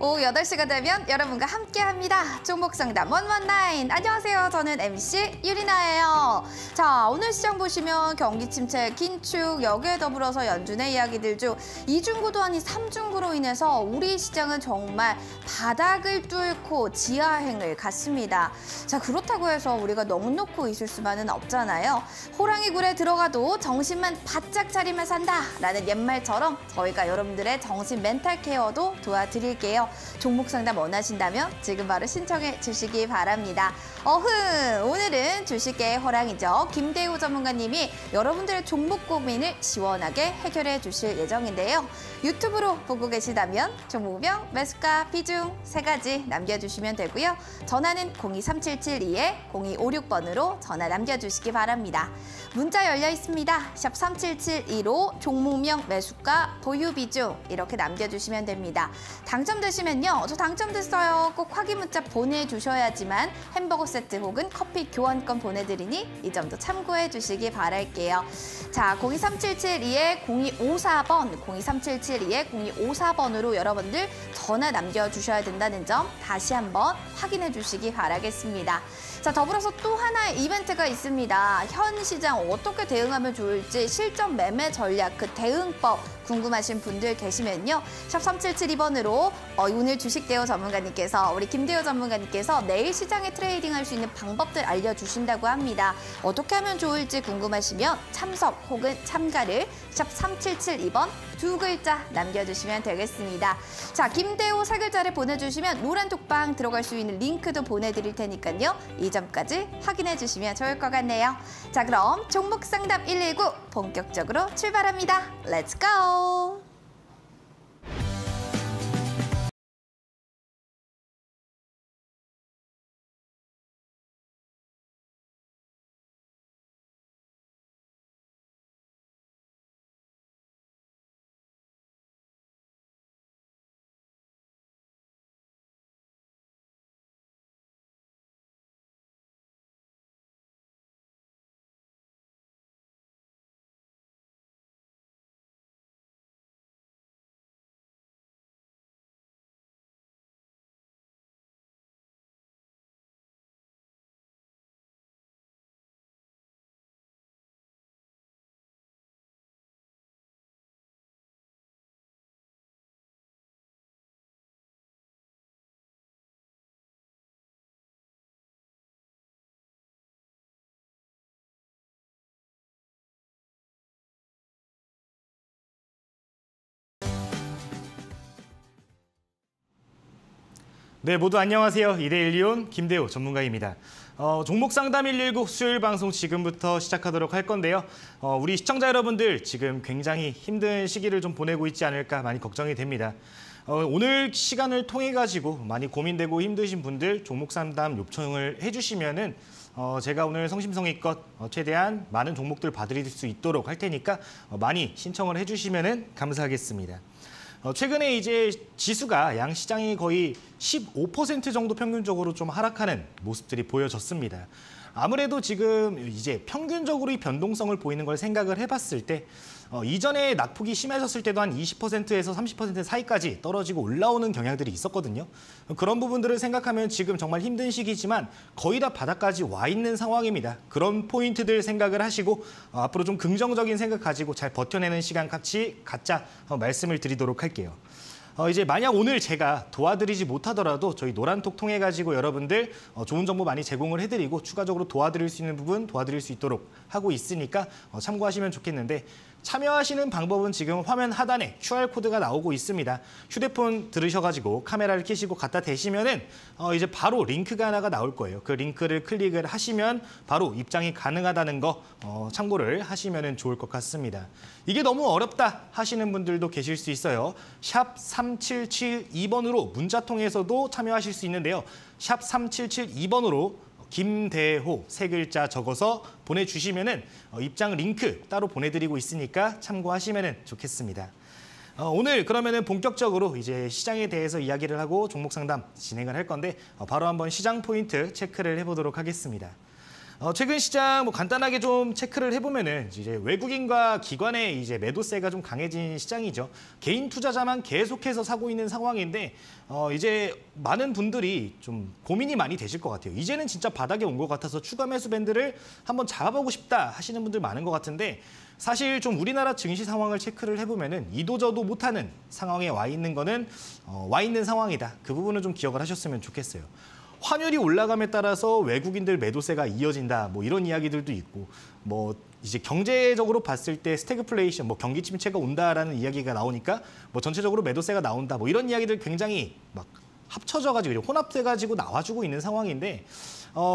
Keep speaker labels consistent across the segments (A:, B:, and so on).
A: 오후 8시가 되면 여러분과 함께합니다. 종목상담 119. 안녕하세요. 저는 MC 유리나예요. 자, 오늘 시장 보시면 경기 침체, 긴축, 여기에 더불어서 연준의 이야기들 중 이중구도 아닌 삼중구로 인해서 우리 시장은 정말 바닥을 뚫고 지하행을 갔습니다. 자, 그렇다고 해서 우리가 넋 놓고 있을 수만은 없잖아요. 호랑이 굴에 들어가도 정신만 바짝 차리면 산다라는 옛말처럼 저희가 여러분들의 정신 멘탈 케어도 도와드릴게요. 종목 상담 원하신다면 지금 바로 신청해 주시기 바랍니다. 오늘은 주식계의 호랑이죠. 김대우 전문가님이 여러분들의 종목 고민을 시원하게 해결해 주실 예정인데요. 유튜브로 보고 계시다면 종목명, 매수가, 비중 3가지 남겨주시면 되고요. 전화는 02377-0256번으로 전화 남겨주시기 바랍니다. 문자 열려 있습니다. 샵 3772로 종목명, 매수가, 보유 비중 이렇게 남겨주시면 됩니다. 당첨되시면요. 저 당첨됐어요. 꼭 확인 문자 보내주셔야지만 햄버거 세트 혹은 커피 교환권 보내드리니 이 점도 참고해 주시기 바랄게요. 자, 02377-0254번, 02377-0254번으로 여러분들 전화 남겨주셔야 된다는 점 다시 한번 확인해 주시기 바라겠습니다. 자, 더불어서 또 하나의 이벤트가 있습니다. 현 시장 어떻게 대응하면 좋을지 실전 매매 전략, 그 대응법 궁금하신 분들 계시면요. 샵 3772번으로 오늘 주식대우 전문가님께서, 우리 김대우 전문가님께서 내일 시장에 트레이딩할 수 있는 방법들 알려주신다고 합니다. 어떻게 하면 좋을지 궁금하시면 참석 혹은 참가를 샵 3772번 2글자 남겨주시면 되겠습니다. 자, 김대우 3글자를 보내주시면 노란 톡방 들어갈 수 있는 링크도 보내드릴 테니까요. 이 점까지 확인해 주시면 좋을 것 같네요. 자, 그럼 종목 상담 119 본격적으로 출발합니다. 렛츠 고!
B: 네, 모두 안녕하세요. 2대1이온 김대우 전문가입니다. 종목 상담 119 수요일 방송 지금부터 시작하도록 할 건데요. 우리 시청자 여러분들 지금 굉장히 힘든 시기를 좀 보내고 있지 않을까 많이 걱정이 됩니다. 오늘 시간을 통해 가지고 많이 고민되고 힘드신 분들 종목 상담 요청을 해주시면은 제가 오늘 성심성의껏 최대한 많은 종목들 봐드릴 수 있도록 할 테니까 많이 신청을 해주시면은 감사하겠습니다. 최근에 이제 지수가 양 시장이 거의 15% 정도 평균적으로 좀 하락하는 모습들이 보여졌습니다. 아무래도 지금 이제 평균적으로 이 변동성을 보이는 걸 생각을 해봤을 때 이전에 낙폭이 심해졌을 때도 한 20%에서 30% 사이까지 떨어지고 올라오는 경향들이 있었거든요. 그런 부분들을 생각하면 지금 정말 힘든 시기지만 거의 다 바닥까지 와 있는 상황입니다. 그런 포인트들 생각을 하시고 앞으로 좀 긍정적인 생각 가지고 잘 버텨내는 시간 같이 갖자 말씀을 드리도록 할게요. 이제 만약 오늘 제가 도와드리지 못하더라도 저희 노란톡 통해 가지고 여러분들 좋은 정보 많이 제공을 해드리고 추가적으로 도와드릴 수 있는 부분 도와드릴 수 있도록 하고 있으니까 참고하시면 좋겠는데, 참여하시는 방법은 지금 화면 하단에 QR코드가 나오고 있습니다. 휴대폰 들으셔가지고 카메라를 켜시고 갖다 대시면은 이제 바로 링크가 하나가 나올 거예요. 그 링크를 클릭을 하시면 바로 입장이 가능하다는 거 참고를 하시면 좋을 것 같습니다. 이게 너무 어렵다 하시는 분들도 계실 수 있어요. 샵 3772번으로 문자 통해서도 참여하실 수 있는데요. 샵 3772번으로 김대호 3글자 적어서 보내주시면은 입장 링크 따로 보내드리고 있으니까 참고하시면 좋겠습니다. 오늘 그러면은 본격적으로 이제 시장에 대해서 이야기를 하고 종목 상담 진행을 할 건데 바로 한번 시장 포인트 체크를 해보도록 하겠습니다. 최근 시장 뭐 간단하게 좀 체크를 해보면은 이제 외국인과 기관의 이제 매도세가 좀 강해진 시장이죠. 개인 투자자만 계속해서 사고 있는 상황인데 이제 많은 분들이 좀 고민이 많이 되실 것 같아요. 이제는 진짜 바닥에 온 것 같아서 추가 매수 밴드를 한번 잡아보고 싶다 하시는 분들 많은 것 같은데 사실 좀 우리나라 증시 상황을 체크를 해보면은 이도저도 못하는 상황에 와 있는 거는 와 있는 상황이다. 그 부분은 좀 기억을 하셨으면 좋겠어요. 환율이 올라감에 따라서 외국인들 매도세가 이어진다. 뭐 이런 이야기들도 있고 뭐 이제 경제적으로 봤을 때 스태그플레이션, 뭐 경기 침체가 온다라는 이야기가 나오니까 뭐 전체적으로 매도세가 나온다. 뭐 이런 이야기들 굉장히 막 합쳐져가지고 혼합돼가지고 나와주고 있는 상황인데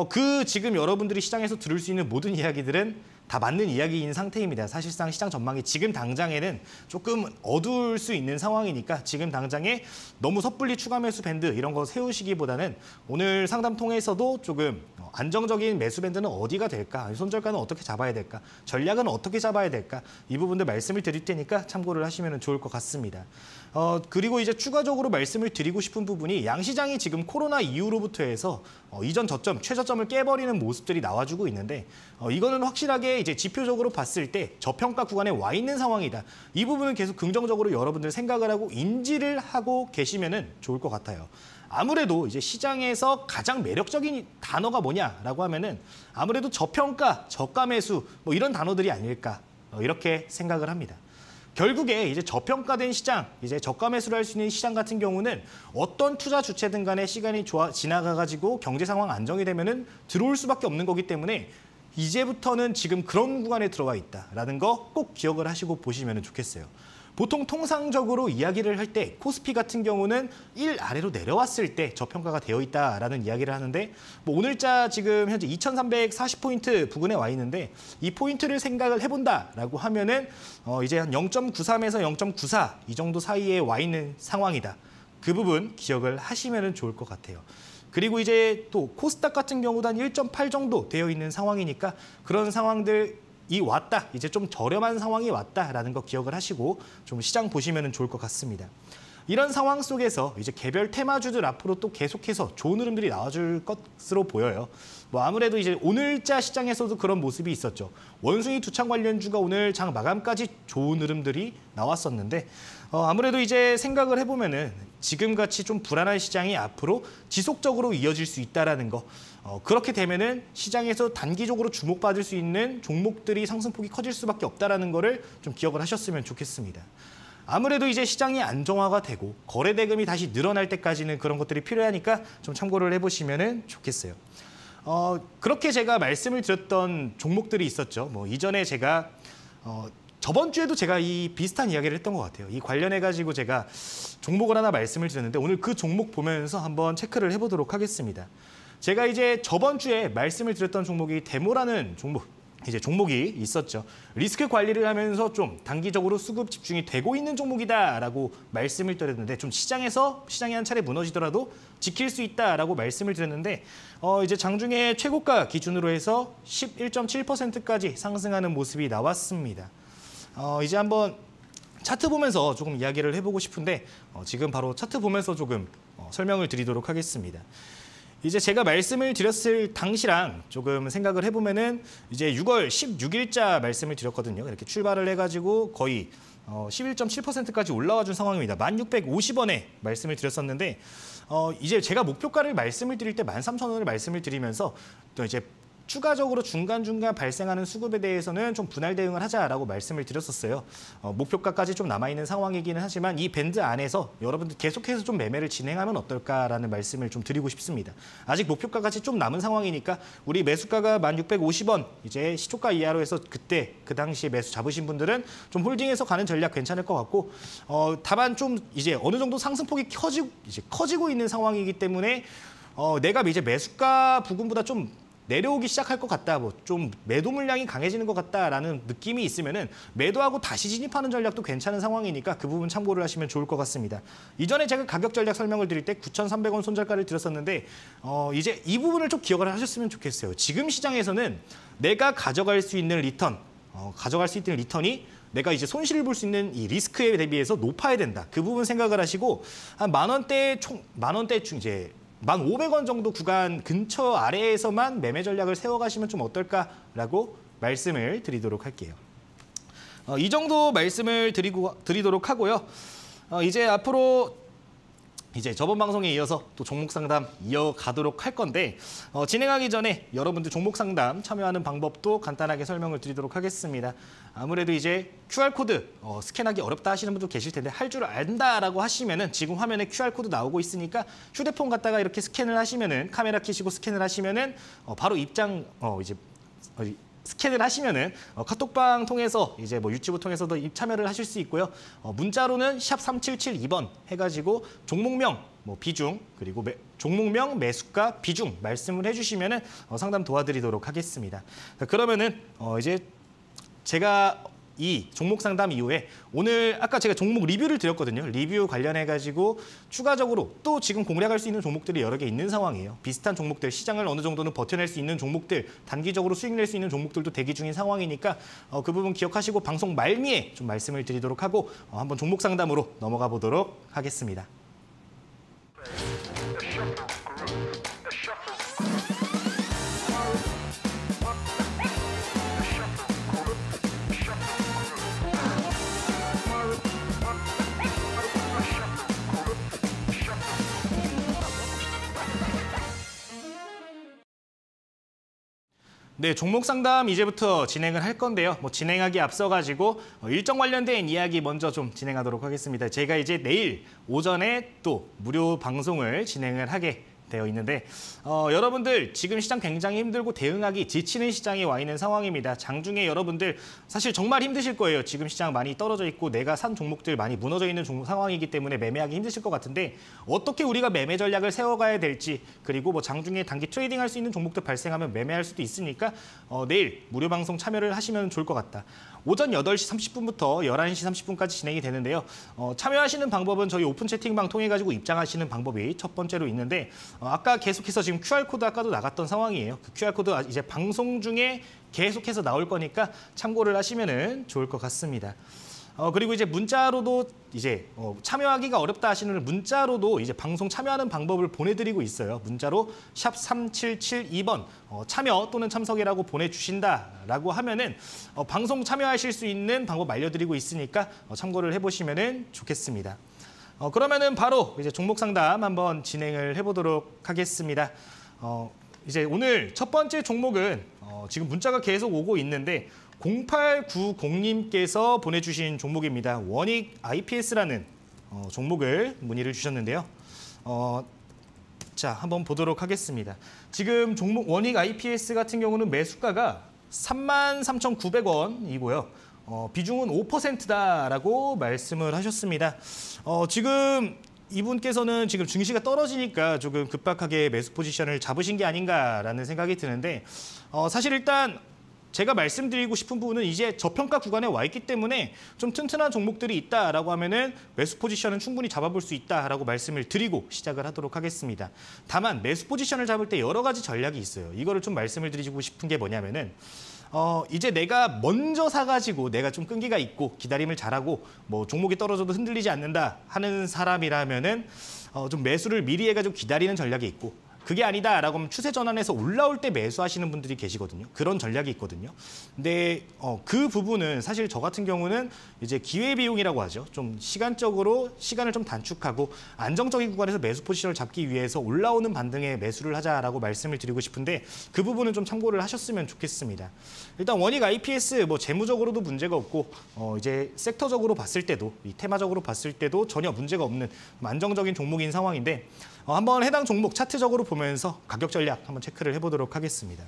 B: 그 지금 여러분들이 시장에서 들을 수 있는 모든 이야기들은 다 맞는 이야기인 상태입니다. 사실상 시장 전망이 지금 당장에는 조금 어두울 수 있는 상황이니까 지금 당장에 너무 섣불리 추가 매수 밴드 이런 거 세우시기보다는 오늘 상담 통해서도 조금 안정적인 매수 밴드는 어디가 될까? 손절가는 어떻게 잡아야 될까? 전략은 어떻게 잡아야 될까? 이 부분들 말씀을 드릴 테니까 참고를 하시면 좋을 것 같습니다. 그리고 이제 추가적으로 말씀을 드리고 싶은 부분이 양시장이 지금 코로나 이후로부터 해서 이전 저점, 최저점을 깨버리는 모습들이 나와주고 있는데 이거는 확실하게 이제 지표적으로 봤을 때 저평가 구간에 와 있는 상황이다. 이 부분은 계속 긍정적으로 여러분들 생각을 하고 인지를 하고 계시면은 좋을 것 같아요. 아무래도 이제 시장에서 가장 매력적인 단어가 뭐냐라고 하면은 아무래도 저평가, 저가 매수 뭐 이런 단어들이 아닐까 이렇게 생각을 합니다. 결국에 이제 저평가된 시장, 이제 저가 매수를 할 수 있는 시장 같은 경우는 어떤 투자 주체든 간에 시간이 지나가가지고 경제 상황 안정이 되면은 들어올 수밖에 없는 거기 때문에 이제부터는 지금 그런 구간에 들어와 있다라는 거 꼭 기억을 하시고 보시면 좋겠어요. 보통 통상적으로 이야기를 할 때 코스피 같은 경우는 1 아래로 내려왔을 때 저평가가 되어 있다라는 이야기를 하는데 뭐 오늘자 지금 현재 2340포인트 부근에 와 있는데 이 포인트를 생각을 해본다라고 하면은 이제 한 0.93에서 0.94 이 정도 사이에 와 있는 상황이다. 그 부분 기억을 하시면 좋을 것 같아요. 그리고 이제 또 코스닥 같은 경우도 한 1.8 정도 되어 있는 상황이니까 그런 상황들 이 왔다, 이제 좀 저렴한 상황이 왔다라는 거 기억을 하시고 좀 시장 보시면 좋을 것 같습니다. 이런 상황 속에서 이제 개별 테마주들 앞으로 또 계속해서 좋은 흐름들이 나와줄 것으로 보여요. 뭐 아무래도 이제 오늘자 시장에서도 그런 모습이 있었죠. 원숭이 두창 관련주가 오늘 장 마감까지 좋은 흐름들이 나왔었는데 아무래도 이제 생각을 해보면은 지금같이 좀 불안한 시장이 앞으로 지속적으로 이어질 수 있다라는 거. 그렇게 되면은 시장에서 단기적으로 주목받을 수 있는 종목들이 상승폭이 커질 수밖에 없다라는 거를 좀 기억을 하셨으면 좋겠습니다. 아무래도 이제 시장이 안정화가 되고 거래 대금이 다시 늘어날 때까지는 그런 것들이 필요하니까 좀 참고를 해보시면 좋겠어요. 그렇게 제가 말씀을 드렸던 종목들이 있었죠. 뭐 이전에 제가 저번 주에도 제가 이 비슷한 이야기를 했던 것 같아요. 이 관련해가지고 제가 종목을 하나 말씀을 드렸는데 오늘 그 종목 보면서 한번 체크를 해보도록 하겠습니다. 제가 이제 저번 주에 말씀을 드렸던 종목이 데모라는 종목이 있었죠. 리스크 관리를 하면서 좀 단기적으로 수급 집중이 되고 있는 종목이다라고 말씀을 드렸는데 좀 시장이 한 차례 무너지더라도 지킬 수 있다라고 말씀을 드렸는데 이제 장중에 최고가 기준으로 해서 11.7%까지 상승하는 모습이 나왔습니다. 이제 한번 차트 보면서 조금 이야기를 해보고 싶은데 지금 바로 차트 보면서 조금 설명을 드리도록 하겠습니다. 이제 제가 말씀을 드렸을 당시랑 조금 생각을 해보면은 이제 6월 16일자 말씀을 드렸거든요. 이렇게 출발을 해가지고 거의 11.7%까지 올라와 준 상황입니다. 1650원에 말씀을 드렸었는데 이제 제가 목표가를 말씀을 드릴 때 13,000원을 말씀을 드리면서 또 이제 추가적으로 중간중간 발생하는 수급에 대해서는 좀 분할 대응을 하자라고 말씀을 드렸었어요. 목표가까지 좀 남아있는 상황이기는 하지만 이 밴드 안에서 여러분들 계속해서 좀 매매를 진행하면 어떨까라는 말씀을 좀 드리고 싶습니다. 아직 목표가까지 좀 남은 상황이니까 우리 매수가가 1650원 이제 시초가 이하로 해서 그 당시에 매수 잡으신 분들은 좀 홀딩해서 가는 전략 괜찮을 것 같고 다만 좀 이제 어느 정도 상승폭이 커지고 있는 상황이기 때문에 내가 이제 매수가 부근보다 좀 내려오기 시작할 것 같다, 뭐 좀 매도 물량이 강해지는 것 같다라는 느낌이 있으면은 매도하고 다시 진입하는 전략도 괜찮은 상황이니까 그 부분 참고를 하시면 좋을 것 같습니다. 이전에 제가 가격 전략 설명을 드릴 때 9,300원 손절가를 드렸었는데 이제 이 부분을 좀 기억을 하셨으면 좋겠어요. 지금 시장에서는 내가 가져갈 수 있는 리턴이 내가 이제 손실을 볼 수 있는 이 리스크에 대비해서 높아야 된다. 그 부분 생각을 하시고 한 만 원대 이제 1,500원 정도 구간 근처 아래에서만 매매 전략을 세워가시면 좀 어떨까라고 말씀을 드리도록 할게요. 이 정도 말씀을 드리도록 하고요. 이제 앞으로 저번 방송에 이어서 또 종목 상담 이어가도록 할 건데 진행하기 전에 여러분들 종목 상담 참여하는 방법도 간단하게 설명을 드리도록 하겠습니다. 아무래도 이제 QR코드 스캔하기 어렵다 하시는 분도 계실 텐데 할 줄 안다라고 하시면은 지금 화면에 QR코드 나오고 있으니까 휴대폰 갖다가 이렇게 스캔을 하시면은 카메라 켜시고 스캔을 하시면은 바로 입장 스캔을 하시면은 카톡방 통해서 이제 뭐 유튜브 통해서도 참여를 하실 수 있고요. 문자로는 샵 3772번 해가지고 종목명, 뭐 비중 그리고 종목명, 매수가, 비중 말씀을 해주시면은 상담 도와드리도록 하겠습니다. 그러면은 이제 제가 이 종목 상담 이후에 오늘 아까 제가 종목 리뷰를 드렸거든요. 리뷰 관련해가지고 추가적으로 또 지금 공략할 수 있는 종목들이 여러 개 있는 상황이에요. 비슷한 종목들, 시장을 어느 정도는 버텨낼 수 있는 종목들, 단기적으로 수익 낼 수 있는 종목들도 대기 중인 상황이니까 그 부분 기억하시고 방송 말미에 좀 말씀을 드리도록 하고 한번 종목 상담으로 넘어가 보도록 하겠습니다. 네, 종목 상담 이제부터 진행을 할 건데요. 진행하기 앞서가지고 일정 관련된 이야기 먼저 좀 진행하도록 하겠습니다. 제가 이제 내일 오전에 또 무료 방송을 진행을 하게 되어 있는데 여러분들 지금 시장 굉장히 힘들고 대응하기 지치는 시장에 와 있는 상황입니다. 장중에 여러분들 사실 정말 힘드실 거예요. 지금 시장 많이 떨어져 있고 내가 산 종목들 많이 무너져 있는 상황이기 때문에 매매하기 힘드실 것 같은데 어떻게 우리가 매매 전략을 세워가야 될지 그리고 장중에 단기 트레이딩할 수 있는 종목들 발생하면 매매할 수도 있으니까 내일 무료 방송 참여를 하시면 좋을 것 같다. 오전 8시 30분부터 11시 30분까지 진행이 되는데요. 참여하시는 방법은 저희 오픈 채팅방 통해 가지고 입장하시는 방법이 첫 번째로 있는데 아까 계속해서 지금 QR코드 아까도 나갔던 상황이에요. 그 QR코드 이제 방송 중에 계속해서 나올 거니까 참고를 하시면 좋을 것 같습니다. 그리고 이제 문자로도 이제 참여하기가 어렵다 하시는 분들 문자로도 이제 방송 참여하는 방법을 보내드리고 있어요. 문자로 샵 3772번 참여 또는 참석이라고 보내주신다라고 하면은 방송 참여하실 수 있는 방법 알려드리고 있으니까 참고를 해보시면 좋겠습니다. 그러면은 바로 이제 종목 상담 한번 진행을 해보도록 하겠습니다. 이제 오늘 첫 번째 종목은 지금 문자가 계속 오고 있는데 0890님께서 보내주신 종목입니다. 원익 IPS라는 종목을 문의를 주셨는데요. 자, 한번 보도록 하겠습니다. 지금 종목 원익 IPS 같은 경우는 매수가가 33,900원이고요. 비중은 5%다라고 말씀을 하셨습니다. 지금 이분께서는 지금 증시가 떨어지니까 조금 급박하게 매수 포지션을 잡으신 게 아닌가라는 생각이 드는데 사실 일단 제가 말씀드리고 싶은 부분은 이제 저평가 구간에 와 있기 때문에 좀 튼튼한 종목들이 있다라고 하면은 매수 포지션은 충분히 잡아볼 수 있다라고 말씀을 드리고 시작을 하도록 하겠습니다. 다만 매수 포지션을 잡을 때 여러 가지 전략이 있어요. 이거를 좀 말씀을 드리고 싶은 게 뭐냐면은 이제 내가 먼저 사가지고 내가 좀 끈기가 있고 기다림을 잘하고 종목이 떨어져도 흔들리지 않는다 하는 사람이라면은 좀 매수를 미리 해가지고 기다리는 전략이 있고 그게 아니다라고 하면 추세 전환해서 올라올 때 매수하시는 분들이 계시거든요. 그런 전략이 있거든요. 근데 그 부분은 사실 저 같은 경우는 이제 기회 비용이라고 하죠. 좀 시간적으로 시간을 좀 단축하고 안정적인 구간에서 매수 포지션을 잡기 위해서 올라오는 반등에 매수를 하자라고 말씀을 드리고 싶은데 그 부분은 좀 참고를 하셨으면 좋겠습니다. 일단 원익 IPS 재무적으로도 문제가 없고 이제 섹터적으로 봤을 때도 이 테마적으로 봤을 때도 전혀 문제가 없는 안정적인 종목인 상황인데 한번 해당 종목 차트적으로 보면서 가격 전략 한번 체크를 해보도록 하겠습니다.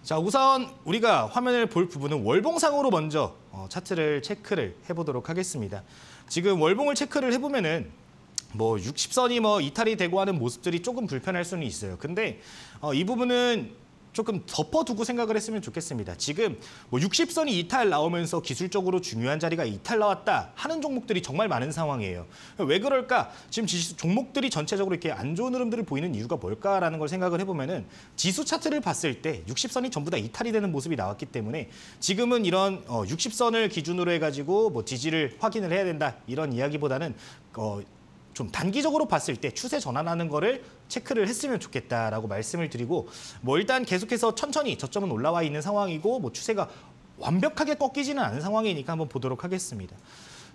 B: 자, 우선 우리가 화면을 볼 부분은 월봉상으로 먼저 차트를 체크를 해보도록 하겠습니다. 지금 월봉을 체크를 해보면은 60선이 이탈이 되고 하는 모습들이 조금 불편할 수는 있어요. 근데 이 부분은 조금 덮어두고 생각을 했으면 좋겠습니다. 지금 60선이 이탈 나오면서 기술적으로 중요한 자리가 이탈 나왔다 하는 종목들이 정말 많은 상황이에요. 왜 그럴까? 지금 종목들이 전체적으로 이렇게 안 좋은 흐름들을 보이는 이유가 뭘까라는 걸 생각을 해보면은 지수 차트를 봤을 때 60선이 전부 다 이탈이 되는 모습이 나왔기 때문에 지금은 이런 60선을 기준으로 해가지고 지지를 확인을 해야 된다 이런 이야기보다는 좀 단기적으로 봤을 때 추세 전환하는 거를 체크를 했으면 좋겠다라고 말씀을 드리고 뭐 일단 계속해서 천천히 저점은 올라와 있는 상황이고 뭐 추세가 완벽하게 꺾이지는 않은 상황이니까 한번 보도록 하겠습니다.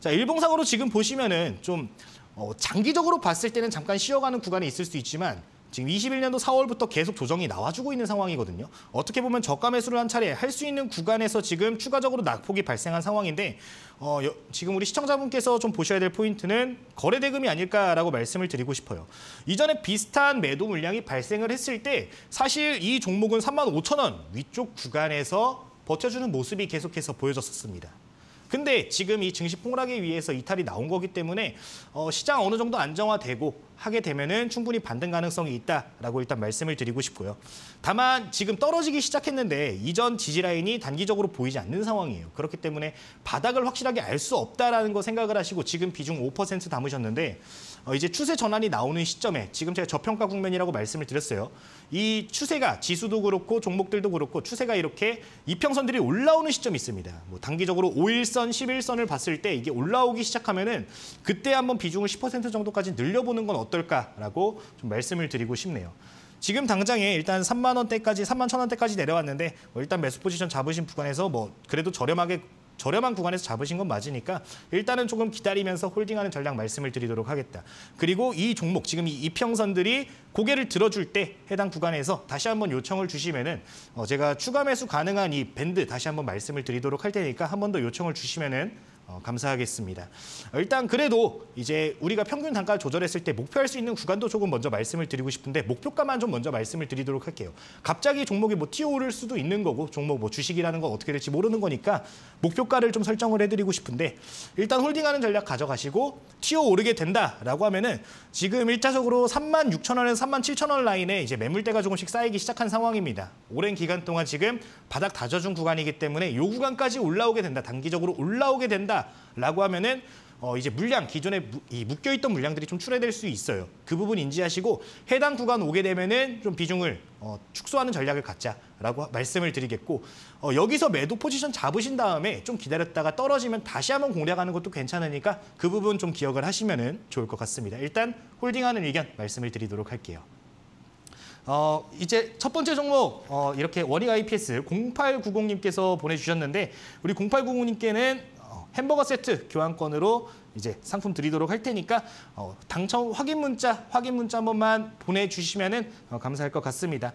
B: 자, 일봉상으로 지금 보시면은 좀 장기적으로 봤을 때는 잠깐 쉬어가는 구간이 있을 수 있지만 지금 21년도 4월부터 계속 조정이 나와주고 있는 상황이거든요. 어떻게 보면 저가 매수를 한 차례 할 수 있는 구간에서 지금 추가적으로 낙폭이 발생한 상황인데 지금 우리 시청자분께서 좀 보셔야 될 포인트는 거래 대금이 아닐까라고 말씀을 드리고 싶어요. 이전에 비슷한 매도 물량이 발생을 했을 때 사실 이 종목은 35,000원 위쪽 구간에서 버텨주는 모습이 계속해서 보여졌었습니다. 근데 지금 이 증시 폭락에 의해서 이탈이 나온 거기 때문에 시장 어느 정도 안정화되고 하게 되면은 충분히 반등 가능성이 있다라고 일단 말씀을 드리고 싶고요. 다만 지금 떨어지기 시작했는데 이전 지지 라인이 단기적으로 보이지 않는 상황이에요. 그렇기 때문에 바닥을 확실하게 알 수 없다라는 거 생각을 하시고 지금 비중 5% 담으셨는데 이제 추세 전환이 나오는 시점에 지금 제가 저평가 국면이라고 말씀을 드렸어요. 이 추세가 지수도 그렇고 종목들도 그렇고 추세가 이렇게 이평선들이 올라오는 시점이 있습니다. 뭐 단기적으로 5일선, 11선을 봤을 때 이게 올라오기 시작하면은 그때 한번 비중을 10% 정도까지 늘려보는 건 어떨까라고 좀 말씀을 드리고 싶네요. 지금 당장에 일단 3만 원대까지, 3만 1,000원대까지 내려왔는데 일단 매수 포지션 잡으신 구간에서 뭐 그래도 저렴한 구간에서 잡으신 건 맞으니까 일단은 조금 기다리면서 홀딩하는 전략 말씀을 드리도록 하겠다. 그리고 이 종목, 지금 이 이평선들이 고개를 들어줄 때 해당 구간에서 다시 한번 요청을 주시면은 제가 추가 매수 가능한 이 밴드 다시 한번 말씀을 드리도록 할 테니까 한 번 더 요청을 주시면은 감사하겠습니다. 일단 그래도 이제 우리가 평균 단가를 조절했을 때 목표할 수 있는 구간도 조금 먼저 말씀을 드리고 싶은데 목표가만 좀 먼저 말씀을 드리도록 할게요. 갑자기 종목이 뭐 튀어오를 수도 있는 거고 종목 뭐 주식이라는 건 어떻게 될지 모르는 거니까 목표가를 좀 설정을 해드리고 싶은데 일단 홀딩하는 전략 가져가시고 튀어오르게 된다라고 하면은 지금 1차적으로 36,000원에서 37,000원 라인에 이제 매물대가 조금씩 쌓이기 시작한 상황입니다. 오랜 기간 동안 지금 바닥 다져준 구간이기 때문에 이 구간까지 올라오게 된다, 단기적으로 올라오게 된다라고 하면은 이제 물량, 기존에 묶여있던 물량들이 좀 출회될 수 있어요. 그 부분 인지하시고 해당 구간 오게 되면은 좀 비중을 축소하는 전략을 갖자라고 말씀을 드리겠고 여기서 매도 포지션 잡으신 다음에 좀 기다렸다가 떨어지면 다시 한번 공략하는 것도 괜찮으니까 그 부분 좀 기억을 하시면은 좋을 것 같습니다. 일단 홀딩하는 의견 말씀을 드리도록 할게요. 이제 첫 번째 종목 이렇게 원익 IPS 0890님께서 보내주셨는데 우리 0890님께는 햄버거 세트 교환권으로 이제 상품 드리도록 할 테니까 당첨 확인 문자 한 번만 보내주시면은 감사할 것 같습니다.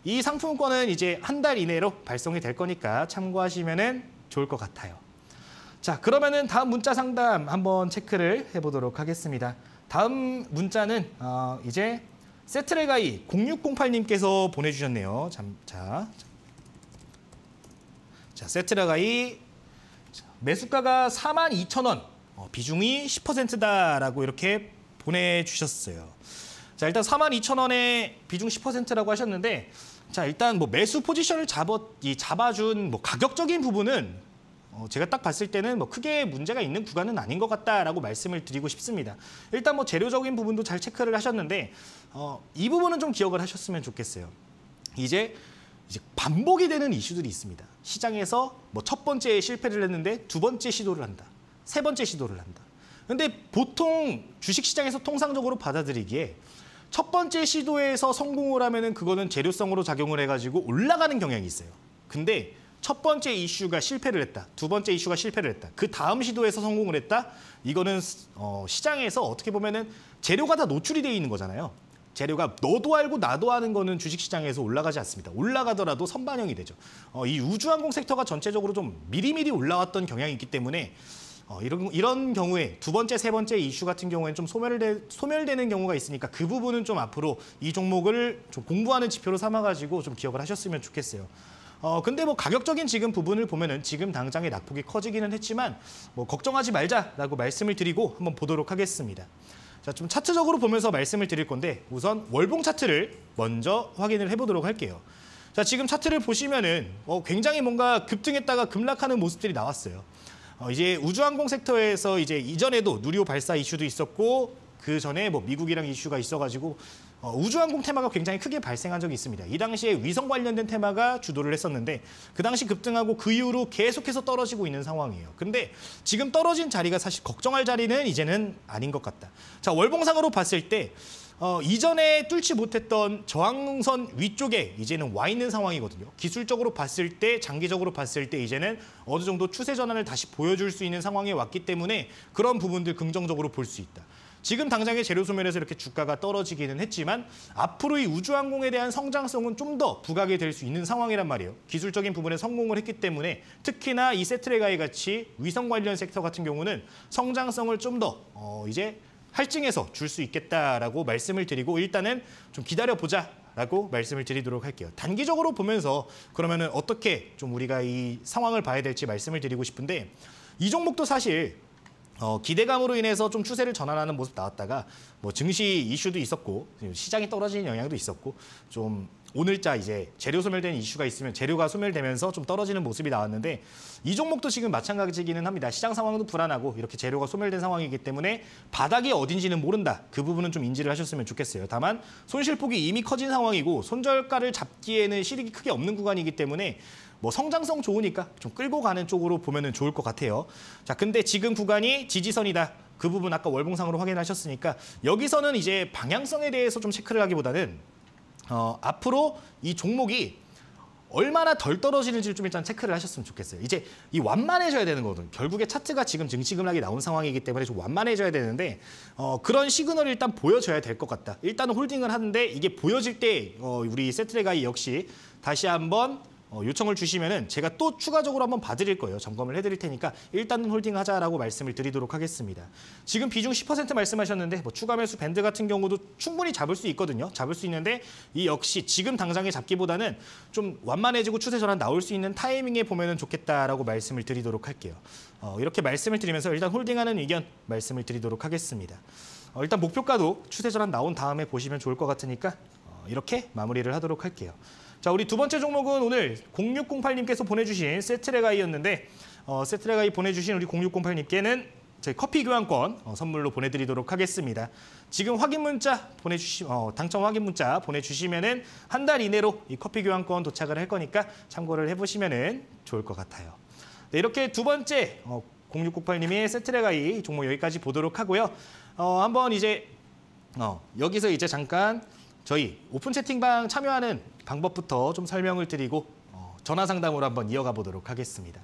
B: 이 상품권은 이제 한 달 이내로 발송이 될 거니까 참고하시면은 좋을 것 같아요. 자, 그러면은 다음 문자 상담 한번 체크를 해보도록 하겠습니다. 다음 문자는 이제 세트레가이 0608님께서 보내주셨네요. 자, 세트레가이 매수가가 42,000원, 비중이 10%다라고 이렇게 보내주셨어요. 자, 일단 42,000원에 비중 10%라고 하셨는데, 자, 일단 뭐 매수 포지션을 잡아준 뭐 가격적인 부분은 제가 딱 봤을 때는 뭐 크게 문제가 있는 구간은 아닌 것 같다라고 말씀을 드리고 싶습니다. 일단 뭐 재료적인 부분도 잘 체크를 하셨는데, 이 부분은 좀 기억을 하셨으면 좋겠어요. 이제 반복이 되는 이슈들이 있습니다. 시장에서 뭐 첫 번째 실패를 했는데 두 번째 시도를 한다. 세 번째 시도를 한다. 근데 보통 주식시장에서 통상적으로 받아들이기에 첫 번째 시도에서 성공을 하면은 그거는 재료성으로 작용을 해가지고 올라가는 경향이 있어요. 근데 첫 번째 이슈가 실패를 했다. 두 번째 이슈가 실패를 했다. 그 다음 시도에서 성공을 했다. 이거는 시장에서 어떻게 보면은 재료가 다 노출이 되어 있는 거잖아요. 재료가 너도 알고 나도 아는 거는 주식시장에서 올라가지 않습니다. 올라가더라도 선반영이 되죠. 이 우주항공 섹터가 전체적으로 좀 미리미리 올라왔던 경향이 있기 때문에 이런 경우에 두 번째, 세 번째 이슈 같은 경우에는 좀 소멸되는 경우가 있으니까 그 부분은 좀 앞으로 이 종목을 좀 공부하는 지표로 삼아가지고 좀 기억을 하셨으면 좋겠어요. 근데 뭐 가격적인 지금 부분을 보면은 지금 당장의 낙폭이 커지기는 했지만 뭐 걱정하지 말자라고 말씀을 드리고 한번 보도록 하겠습니다. 자, 좀 차트적으로 보면서 말씀을 드릴 건데 우선 월봉 차트를 먼저 확인을 해보도록 할게요. 자, 지금 차트를 보시면은 굉장히 뭔가 급등했다가 급락하는 모습들이 나왔어요. 이제 우주항공 섹터에서 이제 이전에도 누리호 발사 이슈도 있었고 그 전에 뭐 미국이랑 이슈가 있어가지고 우주항공 테마가 굉장히 크게 발생한 적이 있습니다. 이 당시에 위성 관련된 테마가 주도를 했었는데 그 당시 급등하고 그 이후로 계속해서 떨어지고 있는 상황이에요. 근데 지금 떨어진 자리가 사실 걱정할 자리는 이제는 아닌 것 같다. 자, 월봉상으로 봤을 때 이전에 뚫지 못했던 저항선 위쪽에 이제는 와 있는 상황이거든요. 기술적으로 봤을 때, 장기적으로 봤을 때 이제는 어느 정도 추세 전환을 다시 보여줄 수 있는 상황에 왔기 때문에 그런 부분들 긍정적으로 볼 수 있다. 지금 당장의 재료 소멸에서 이렇게 주가가 떨어지기는 했지만 앞으로 이 우주항공에 대한 성장성은 좀 더 부각이 될 수 있는 상황이란 말이에요. 기술적인 부분에 성공을 했기 때문에 특히나 이 세트레가이 같이 위성 관련 섹터 같은 경우는 성장성을 좀 더 이제 할증해서 줄 수 있겠다라고 말씀을 드리고 일단은 좀 기다려보자라고 말씀을 드리도록 할게요. 단기적으로 보면서 그러면은 어떻게 좀 우리가 이 상황을 봐야 될지 말씀을 드리고 싶은데 이 종목도 사실 기대감으로 인해서 좀 추세를 전환하는 모습 나왔다가 뭐 증시 이슈도 있었고 시장이 떨어지는 영향도 있었고 좀 오늘자 이제 재료 소멸되는 이슈가 있으면 재료가 소멸되면서 좀 떨어지는 모습이 나왔는데 이 종목도 지금 마찬가지기는 합니다. 시장 상황도 불안하고 이렇게 재료가 소멸된 상황이기 때문에 바닥이 어딘지는 모른다. 그 부분은 좀 인지를 하셨으면 좋겠어요. 다만 손실폭이 이미 커진 상황이고 손절가를 잡기에는 실익이 크게 없는 구간이기 때문에 뭐 성장성 좋으니까 좀 끌고 가는 쪽으로 보면은 좋을 것 같아요. 자, 근데 지금 구간이 지지선이다. 그 부분 아까 월봉상으로 확인하셨으니까 여기서는 이제 방향성에 대해서 좀 체크를 하기보다는 앞으로 이 종목이 얼마나 덜 떨어지는지를 좀 일단 체크를 하셨으면 좋겠어요. 이제 이 완만해져야 되는 거거든요. 결국에 차트가 지금 증시급락이 나온 상황이기 때문에 좀 완만해져야 되는데 그런 시그널을 일단 보여줘야 될 것 같다. 일단은 홀딩을 하는데 이게 보여질 때 우리 세트레가이 역시 다시 한번 요청을 주시면은 제가 또 추가적으로 한번 봐드릴 거예요. 점검을 해드릴 테니까 일단은 홀딩하자라고 말씀을 드리도록 하겠습니다. 지금 비중 10% 말씀하셨는데 뭐 추가 매수 밴드 같은 경우도 충분히 잡을 수 있거든요. 잡을 수 있는데 이 역시 지금 당장에 잡기보다는 좀 완만해지고 추세 전환 나올 수 있는 타이밍에 보면은 좋겠다라고 말씀을 드리도록 할게요. 이렇게 말씀을 드리면서 일단 홀딩하는 의견 말씀을 드리도록 하겠습니다. 일단 목표가도 추세 전환 나온 다음에 보시면 좋을 것 같으니까 이렇게 마무리를 하도록 할게요. 자, 우리 두 번째 종목은 오늘 0608님께서 보내주신 세트레가이였는데 세트레가이 보내주신 우리 0608님께는 저희 커피 교환권 선물로 보내드리도록 하겠습니다. 지금 확인 문자 당첨 확인 문자 보내주시면은 한 달 이내로 이 커피 교환권 도착을 할 거니까 참고를 해보시면은 좋을 것 같아요. 네, 이렇게 두 번째 0608님의 세트레가이 종목 여기까지 보도록 하고요. 한번 이제 여기서 이제 잠깐 저희 오픈 채팅방 참여하는 방법부터 좀 설명을 드리고 전화 상담으로 한번 이어가 보도록 하겠습니다.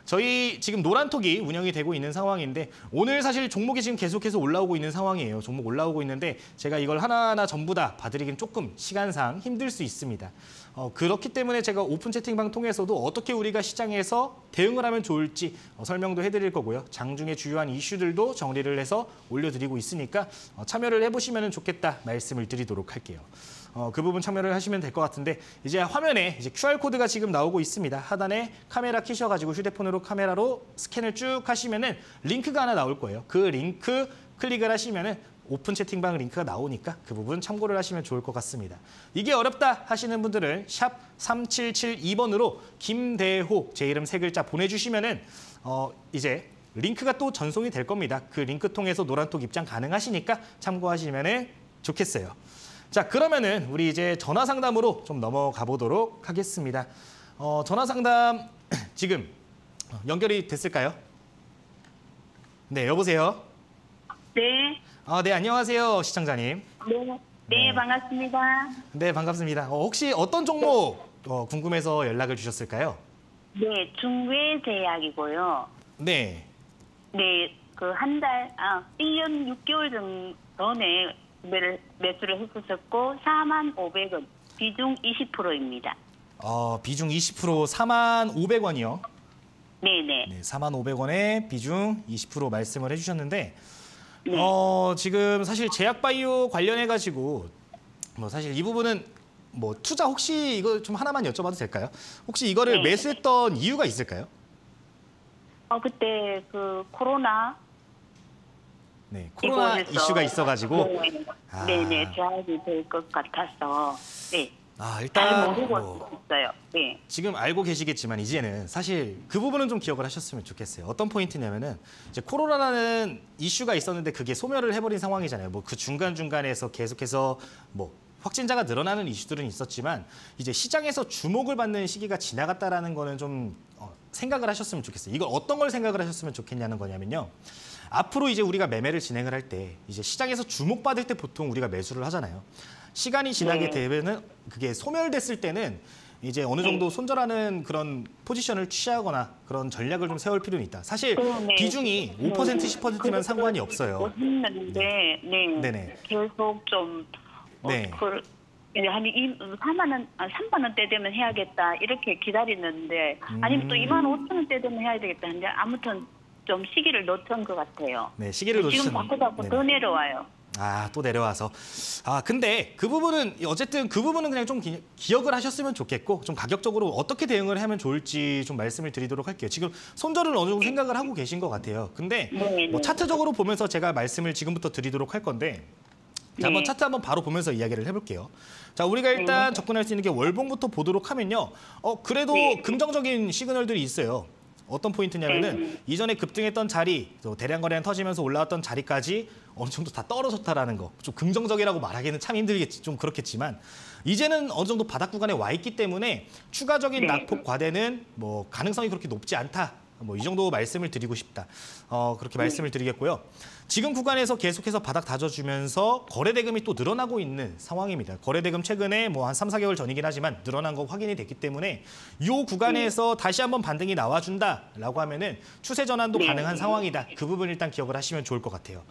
B: 저희 지금 노란톡이 운영이 되고 있는 상황인데 오늘 사실 종목이 지금 계속해서 올라오고 있는 상황이에요. 종목 올라오고 있는데 제가 이걸 하나하나 전부 다 봐드리긴 조금 시간상 힘들 수 있습니다. 그렇기 때문에 제가 오픈 채팅방 통해서도 어떻게 우리가 시장에서 대응을 하면 좋을지 설명도 해드릴 거고요. 장중에 주요한 이슈들도 정리를 해서 올려드리고 있으니까 참여를 해보시면 좋겠다 말씀을 드리도록 할게요. 그 부분 참여를 하시면 될 것 같은데 이제 화면에 이제 QR코드가 지금 나오고 있습니다. 하단에 카메라 켜셔가지고 휴대폰으로 카메라로 스캔을 쭉 하시면은 링크가 하나 나올 거예요. 그 링크 클릭을 하시면은 오픈 채팅방 링크가 나오니까 그 부분 참고를 하시면 좋을 것 같습니다. 이게 어렵다 하시는 분들은 샵 3772번으로 김대호 제 이름 세 글자 보내주시면은 이제 링크가 또 전송이 될 겁니다. 그 링크 통해서 노란톡 입장 가능하시니까 참고하시면은 좋겠어요. 자, 그러면은 우리 이제 전화 상담으로 좀 넘어가 보도록 하겠습니다. 전화 상담 지금 연결이 됐을까요? 네, 여보세요?
C: 네.
B: 네, 안녕하세요, 시청자님.
C: 네, 반갑습니다.
B: 네, 반갑습니다. 혹시 어떤 종목 궁금해서 연락을 주셨을까요?
C: 네, 중외제약이고요.
B: 네.
C: 네, 그 1년 6개월 전에 매수를 했었고 45,500원, 비중 20%입니다.
B: 비중 20% 45,500원이요?
C: 네네.
B: 네, 45,500원에 비중 20% 말씀을 해주셨는데
C: 네.
B: 지금 사실 제약바이오 관련해가지고 뭐 사실 이 부분은 뭐 투자 혹시 이거 좀 하나만 여쭤봐도 될까요? 혹시 이거를
C: 네.
B: 매수했던 이유가 있을까요?
C: 그때 그 코로나
B: 네, 코로나
C: 이거에서
B: 이슈가 있어가지고
C: 네네, 제약이 될 것 같아서 네.
B: 아,
C: 잘
B: 일단
C: 모르고 있어요. 네.
B: 지금 알고 계시겠지만 이제는 사실 그 부분은 좀 기억을 하셨으면 좋겠어요. 어떤 포인트냐면은 이제 코로나라는 이슈가 있었는데 그게 소멸을 해버린 상황이잖아요. 뭐 그 중간중간에서 계속해서 뭐 확진자가 늘어나는 이슈들은 있었지만 이제 시장에서 주목을 받는 시기가 지나갔다라는 거는 좀 생각을 하셨으면 좋겠어요. 이걸 어떤 걸 생각을 하셨으면 좋겠냐는 거냐면요. 앞으로 이제 우리가 매매를 진행을 할 때 이제 시장에서 주목받을 때 보통 우리가 매수를 하잖아요. 시간이 지나게 되면은 그게 소멸됐을 때는 이제 어느 정도 손절하는 그런 포지션을 취하거나 그런 전략을 좀 세울 필요는 있다. 사실 비중이 5% 10%면 상관이 없어요.
C: 했는데, 네.
B: 네네.
C: 계속 좀,
B: 네.
C: 한 3만 원, 3만 원대 되면 해야겠다 이렇게 기다리는데, 아니면 또 2만 5천 원대 되면 해야 되겠다 하는데 아무튼 좀 시기를 놓친 것 같아요.
B: 네, 시기를
C: 지금
B: 놓치셨는데.
C: 자꾸 더 내려와요.
B: 아, 또 내려와서. 아, 근데 그 부분은 어쨌든 그 부분은 그냥 좀 기억을 하셨으면 좋겠고 좀 가격적으로 어떻게 대응을 하면 좋을지 좀 말씀을 드리도록 할게요. 지금 손절을 어느 정도 생각을 하고 계신 것 같아요. 근데 뭐 차트적으로 보면서 제가 말씀을 지금부터 드리도록 할 건데 자, 한번 차트 한번 바로 보면서 이야기를 해볼게요. 자, 우리가 일단 접근할 수 있는 게 월봉부터 보도록 하면요. 그래도 긍정적인 시그널들이 있어요. 어떤 포인트냐면은 이전에 급등했던 자리, 또 대량 거래량 터지면서 올라왔던 자리까지 어느 정도 다 떨어졌다라는 거. 좀 긍정적이라고 말하기는 참 힘들겠지, 좀 그렇겠지만 이제는 어느 정도 바닥 구간에 와 있기 때문에 추가적인 낙폭 과대는 뭐 가능성이 그렇게 높지 않다. 뭐 이 정도 말씀을 드리고 싶다. 그렇게 말씀을 드리겠고요. 지금 구간에서 계속해서 바닥 다져주면서 거래 대금이 또 늘어나고 있는 상황입니다. 거래 대금 최근에 뭐 한 3, 4개월 전이긴 하지만 늘어난 거 확인이 됐기 때문에 이 구간에서 다시 한번 반등이 나와준다라고 하면은 추세 전환도 가능한 상황이다. 그 부분 일단 기억을 하시면 좋을 것 같아요.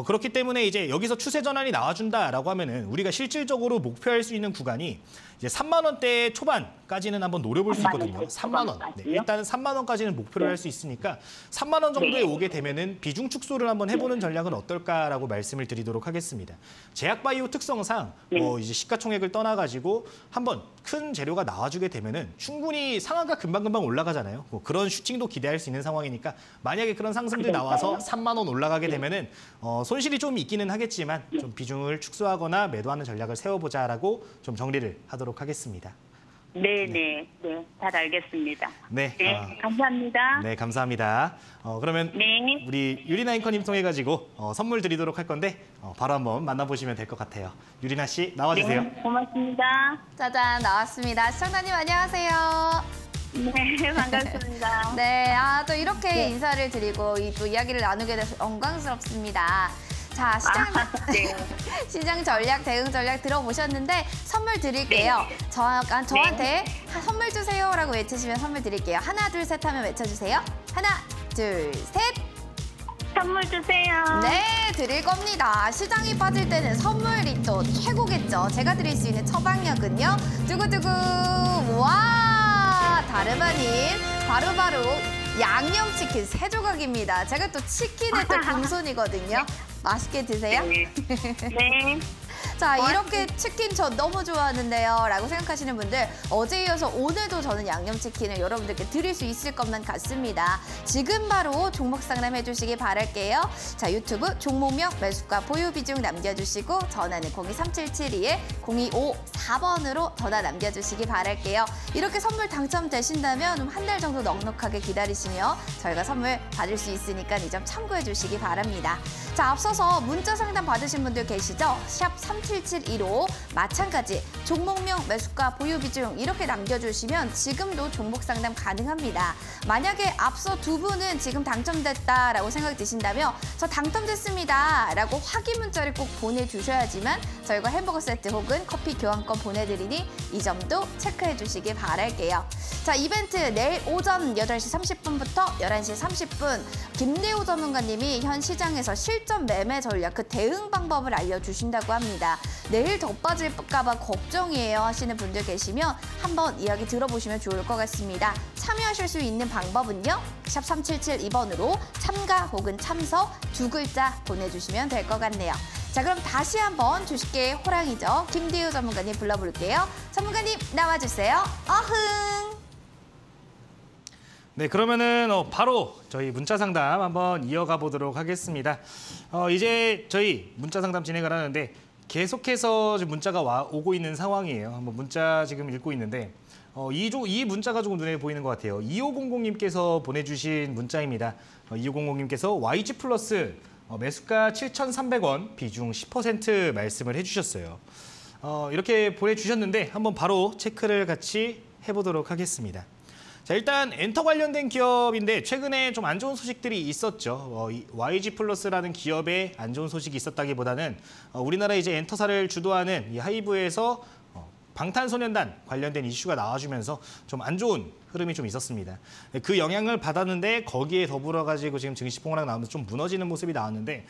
B: 그렇기 때문에 이제 여기서 추세 전환이 나와준다라고 하면은 우리가 실질적으로 목표할 수 있는 구간이 이제 3만 원대 초반까지는 한번 노려볼 수 있거든요. 3만 원. 네, 일단은 3만 원까지는 목표를 할 수 있으니까 3만 원 정도에 오게 되면은 비중 축소를 한번 해보는 전략은 어떨까라고 말씀을 드리도록 하겠습니다. 제약바이오 특성상 뭐 이제 시가총액을 떠나가지고 한번 큰 재료가 나와주게 되면은 충분히 상한가 금방금방 올라가잖아요. 뭐 그런 슈팅도 기대할 수 있는 상황이니까 만약에 그런 상승들 나와서 3만 원 올라가게 되면은 손실이 좀 있기는 하겠지만 좀 비중을 축소하거나 매도하는 전략을 세워보자라고 좀 정리를 하도록 하겠습니다.
C: 네. 잘 알겠습니다.
B: 네,
C: 감사합니다.
B: 네, 감사합니다. 그러면 우리 유리나 앵커님 통해 가지고 선물 드리도록 할 건데 바로 한번 만나보시면 될 것 같아요. 유리나 씨 나와주세요.
C: 네, 고맙습니다.
A: 짜잔, 나왔습니다. 시청자님 안녕하세요.
C: 네, 반갑습니다.
A: 네, 또 이렇게 인사를 드리고 또 이야기를 나누게 돼서 영광스럽습니다. 자, 시장 전략, 대응 전략 들어보셨는데 선물 드릴게요. 저한테 선물 주세요라고 외치시면 선물 드릴게요. 하나, 둘, 셋 하면 외쳐주세요. 하나, 둘, 셋.
C: 선물 주세요.
A: 네, 드릴 겁니다. 시장이 빠질 때는 선물이 또 최고겠죠. 제가 드릴 수 있는 처방약은요. 두구두구. 와, 다름 아닌 바로바로 양념치킨 3조각입니다. 제가 또 치킨의 또 금손이거든요. 맛있게 드세요.
C: 네.
A: 자, 이렇게 치킨 저 너무 좋아하는데요 라고 생각하시는 분들 어제 이어서 오늘도 저는 양념치킨을 여러분들께 드릴 수 있을 것만 같습니다. 지금 바로 종목 상담 해주시기 바랄게요. 자, 유튜브 종목명 매수가 보유 비중 남겨주시고 전화는 02377-0254번으로 전화 남겨주시기 바랄게요. 이렇게 선물 당첨되신다면 한 달 정도 넉넉하게 기다리시며 저희가 선물 받을 수 있으니까 이 점 참고해 주시기 바랍니다. 자, 앞서서 문자 상담 받으신 분들 계시죠? 샵 3772로 마찬가지 종목명 매수가 보유 비중 이렇게 남겨주시면 지금도 종목 상담 가능합니다. 만약에 앞서 두 분은 지금 당첨됐다라고 생각이 드신다면 저 당첨됐습니다 라고 확인 문자를 꼭 보내주셔야지만 저희가 햄버거 세트 혹은 커피 교환권 보내드리니 이 점도 체크해 주시기 바랄게요. 자, 이벤트 내일 오전 8시 30분부터 11시 30분 김대호 전문가님이 현 시장에서 실전 매매 전략 그 대응 방법을 알려주신다고 합니다. 내일 더 빠질까 봐 걱정이에요 하시는 분들 계시면 한번 이야기 들어보시면 좋을 것 같습니다. 참여하실 수 있는 방법은요. 샵 3772번으로 참가 혹은 참석 2글자 보내주시면 될 것 같네요. 자, 그럼 다시 한번 주식계의 호랑이죠. 김대우 전문가님 불러볼게요. 전문가님 나와주세요. 어흥.
B: 네, 그러면은 바로 저희 문자 상담 한번 이어가 보도록 하겠습니다. 이제 저희 문자 상담 진행을 하는데 계속해서 지금 문자가 오고 있는 상황이에요. 한번 문자 지금 읽고 있는데 이 문자가 조금 눈에 보이는 것 같아요. 2500님께서 보내주신 문자입니다. 2500님께서 YG 플러스 매수가 7,300원, 비중 10% 말씀을 해주셨어요. 이렇게 보내주셨는데 한번 바로 체크를 같이 해보도록 하겠습니다. 자, 일단 엔터 관련된 기업인데 최근에 좀 안 좋은 소식들이 있었죠. YG 플러스라는 기업에 안 좋은 소식이 있었다기보다는 우리나라 이제 엔터사를 주도하는 이 하이브에서 방탄소년단 관련된 이슈가 나와주면서 좀 안 좋은 흐름이 좀 있었습니다. 그 영향을 받았는데 거기에 더불어가지고 지금 증시 폭락 나오면서 좀 무너지는 모습이 나왔는데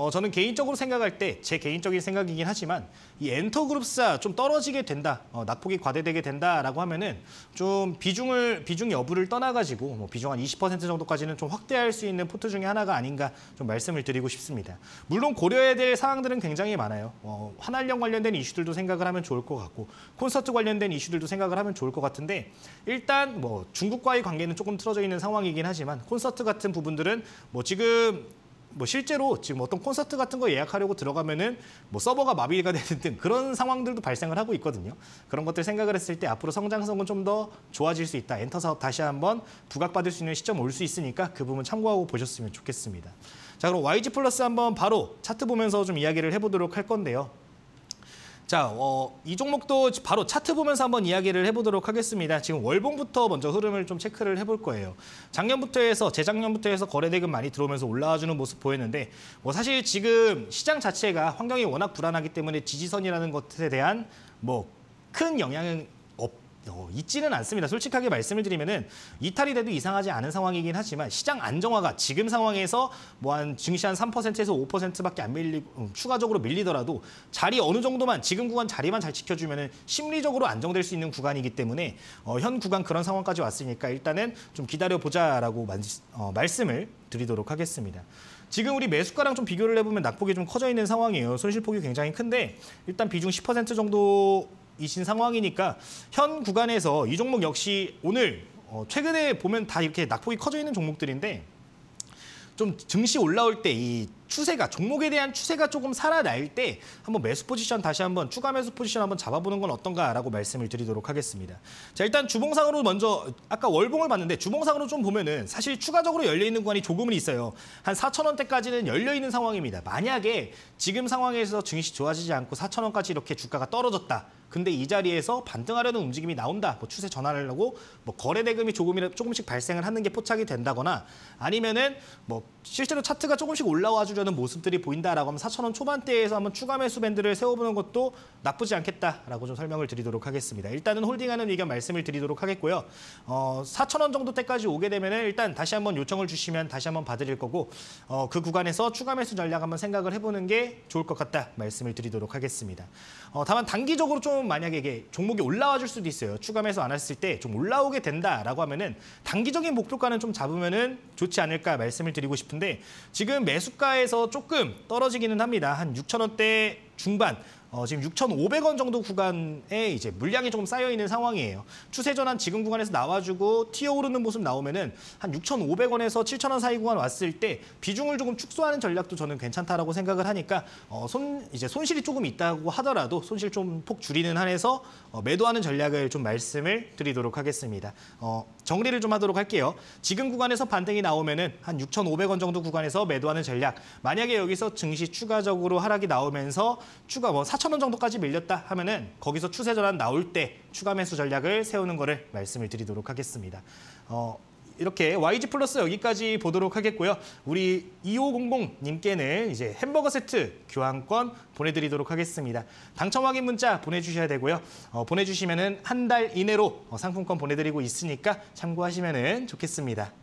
B: 저는 개인적으로 생각할 때 제 개인적인 생각이긴 하지만 이 엔터그룹사 좀 떨어지게 된다, 낙폭이 과대되게 된다라고 하면은 좀 비중 여부를 떠나가지고 뭐 비중 한 20% 정도까지는 좀 확대할 수 있는 포트 중에 하나가 아닌가 좀 말씀을 드리고 싶습니다. 물론 고려해야 될 사항들은 굉장히 많아요. 한알령 관련된 이슈들도 생각을 하면 좋을 것 같고 콘서트 관련된 이슈들도 생각을 하면 좋을 것 같은데 일단 뭐 중국과의 관계는 조금 틀어져 있는 상황이긴 하지만 콘서트 같은 부분들은 뭐 지금 실제로 지금 어떤 콘서트 같은 거 예약하려고 들어가면은 뭐 서버가 마비가 되는 등 그런 상황들도 발생을 하고 있거든요. 그런 것들 생각을 했을 때 앞으로 성장성은 좀 더 좋아질 수 있다. 엔터 사업 다시 한번 부각받을 수 있는 시점 올 수 있으니까 그 부분 참고하고 보셨으면 좋겠습니다. 자, 그럼 YG 플러스 한번 바로 차트 보면서 좀 이야기를 해보도록 할 건데요. 자, 이 종목도 바로 차트 보면서 한번 이야기를 해보도록 하겠습니다. 지금 월봉부터 먼저 흐름을 좀 체크를 해볼 거예요. 재작년부터 해서 거래대금 많이 들어오면서 올라와주는 모습 보였는데 사실 지금 시장 자체가 환경이 워낙 불안하기 때문에 지지선이라는 것에 대한 큰 영향은 있지는 않습니다. 솔직하게 말씀을 드리면은 이탈이 돼도 이상하지 않은 상황이긴 하지만 시장 안정화가 지금 상황에서 한 증시 한 3%에서 5%밖에 안 밀리고 추가적으로 밀리더라도 자리 어느 정도만 지금 구간 자리만 잘 지켜주면은 심리적으로 안정될 수 있는 구간이기 때문에 현 구간 그런 상황까지 왔으니까 일단은 좀 기다려보자라고 말씀을 드리도록 하겠습니다. 지금 우리 매수가랑 좀 비교를 해보면 낙폭이 좀 커져 있는 상황이에요. 손실폭이 굉장히 큰데 일단 비중 10% 정도 이신 상황이니까 현 구간에서 이 종목 역시 오늘 최근에 보면 다 이렇게 낙폭이 커져 있는 종목들인데 좀 증시 올라올 때 이 추세가 종목에 대한 추세가 조금 살아날 때 한번 매수 포지션 다시 한번 추가 매수 포지션 한번 잡아보는 건 어떤가라고 말씀을 드리도록 하겠습니다. 자, 일단 주봉상으로 먼저 아까 월봉을 봤는데 주봉상으로 좀 보면은 사실 추가적으로 열려 있는 구간이 조금은 있어요. 한 4,000원대까지는 열려 있는 상황입니다. 만약에 지금 상황에서 증시 좋아지지 않고 4,000원까지 이렇게 주가가 떨어졌다. 근데 이 자리에서 반등하려는 움직임이 나온다. 추세 전환을 하고 거래 대금이 조금씩 발생을 하는 게 포착이 된다거나 아니면은 실제로 차트가 조금씩 올라와 주려는 모습들이 보인다라고 하면 4,000원 초반대에서 한번 추가 매수 밴드를 세워보는 것도 나쁘지 않겠다라고 좀 설명을 드리도록 하겠습니다. 일단은 홀딩하는 의견 말씀을 드리도록 하겠고요. 4,000원 정도 때까지 오게 되면은 일단 다시 한번 요청을 주시면 다시 한번 봐드릴 거고 그 구간에서 추가 매수 전략 한번 생각을 해보는 게 좋을 것 같다 말씀을 드리도록 하겠습니다. 다만 단기적으로 좀 만약에 이게 종목이 올라와 줄 수도 있어요. 추가 매수 안 했을 때 좀 올라오게 된다라고 하면은 단기적인 목표가는 좀 잡으면은 좋지 않을까 말씀을 드리고 싶은데 지금 매수가에서 조금 떨어지기는 합니다. 한 6,000원대 중반. 지금 6,500원 정도 구간에 이제 물량이 조금 쌓여 있는 상황이에요. 추세 전환 지금 구간에서 나와주고 튀어오르는 모습 나오면은 한 6,500원에서 7,000원 사이 구간 왔을 때 비중을 조금 축소하는 전략도 저는 괜찮다라고 생각을 하니까 이제 손실이 조금 있다고 하더라도 손실 좀 폭 줄이는 한에서 매도하는 전략을 좀 말씀을 드리도록 하겠습니다. 정리를 좀 하도록 할게요. 지금 구간에서 반등이 나오면은 한 6,500원 정도 구간에서 매도하는 전략. 만약에 여기서 증시 추가적으로 하락이 나오면서 추가 4,000원 정도까지 밀렸다 하면은 거기서 추세 전환 나올 때 추가 매수 전략을 세우는 거를 말씀을 드리도록 하겠습니다. 이렇게 YG 플러스 여기까지 보도록 하겠고요. 우리 2500님께는 이제 햄버거 세트 교환권 보내드리도록 하겠습니다. 당첨 확인 문자 보내주셔야 되고요. 보내주시면은 한 달 이내로 상품권 보내드리고 있으니까 참고하시면은 좋겠습니다.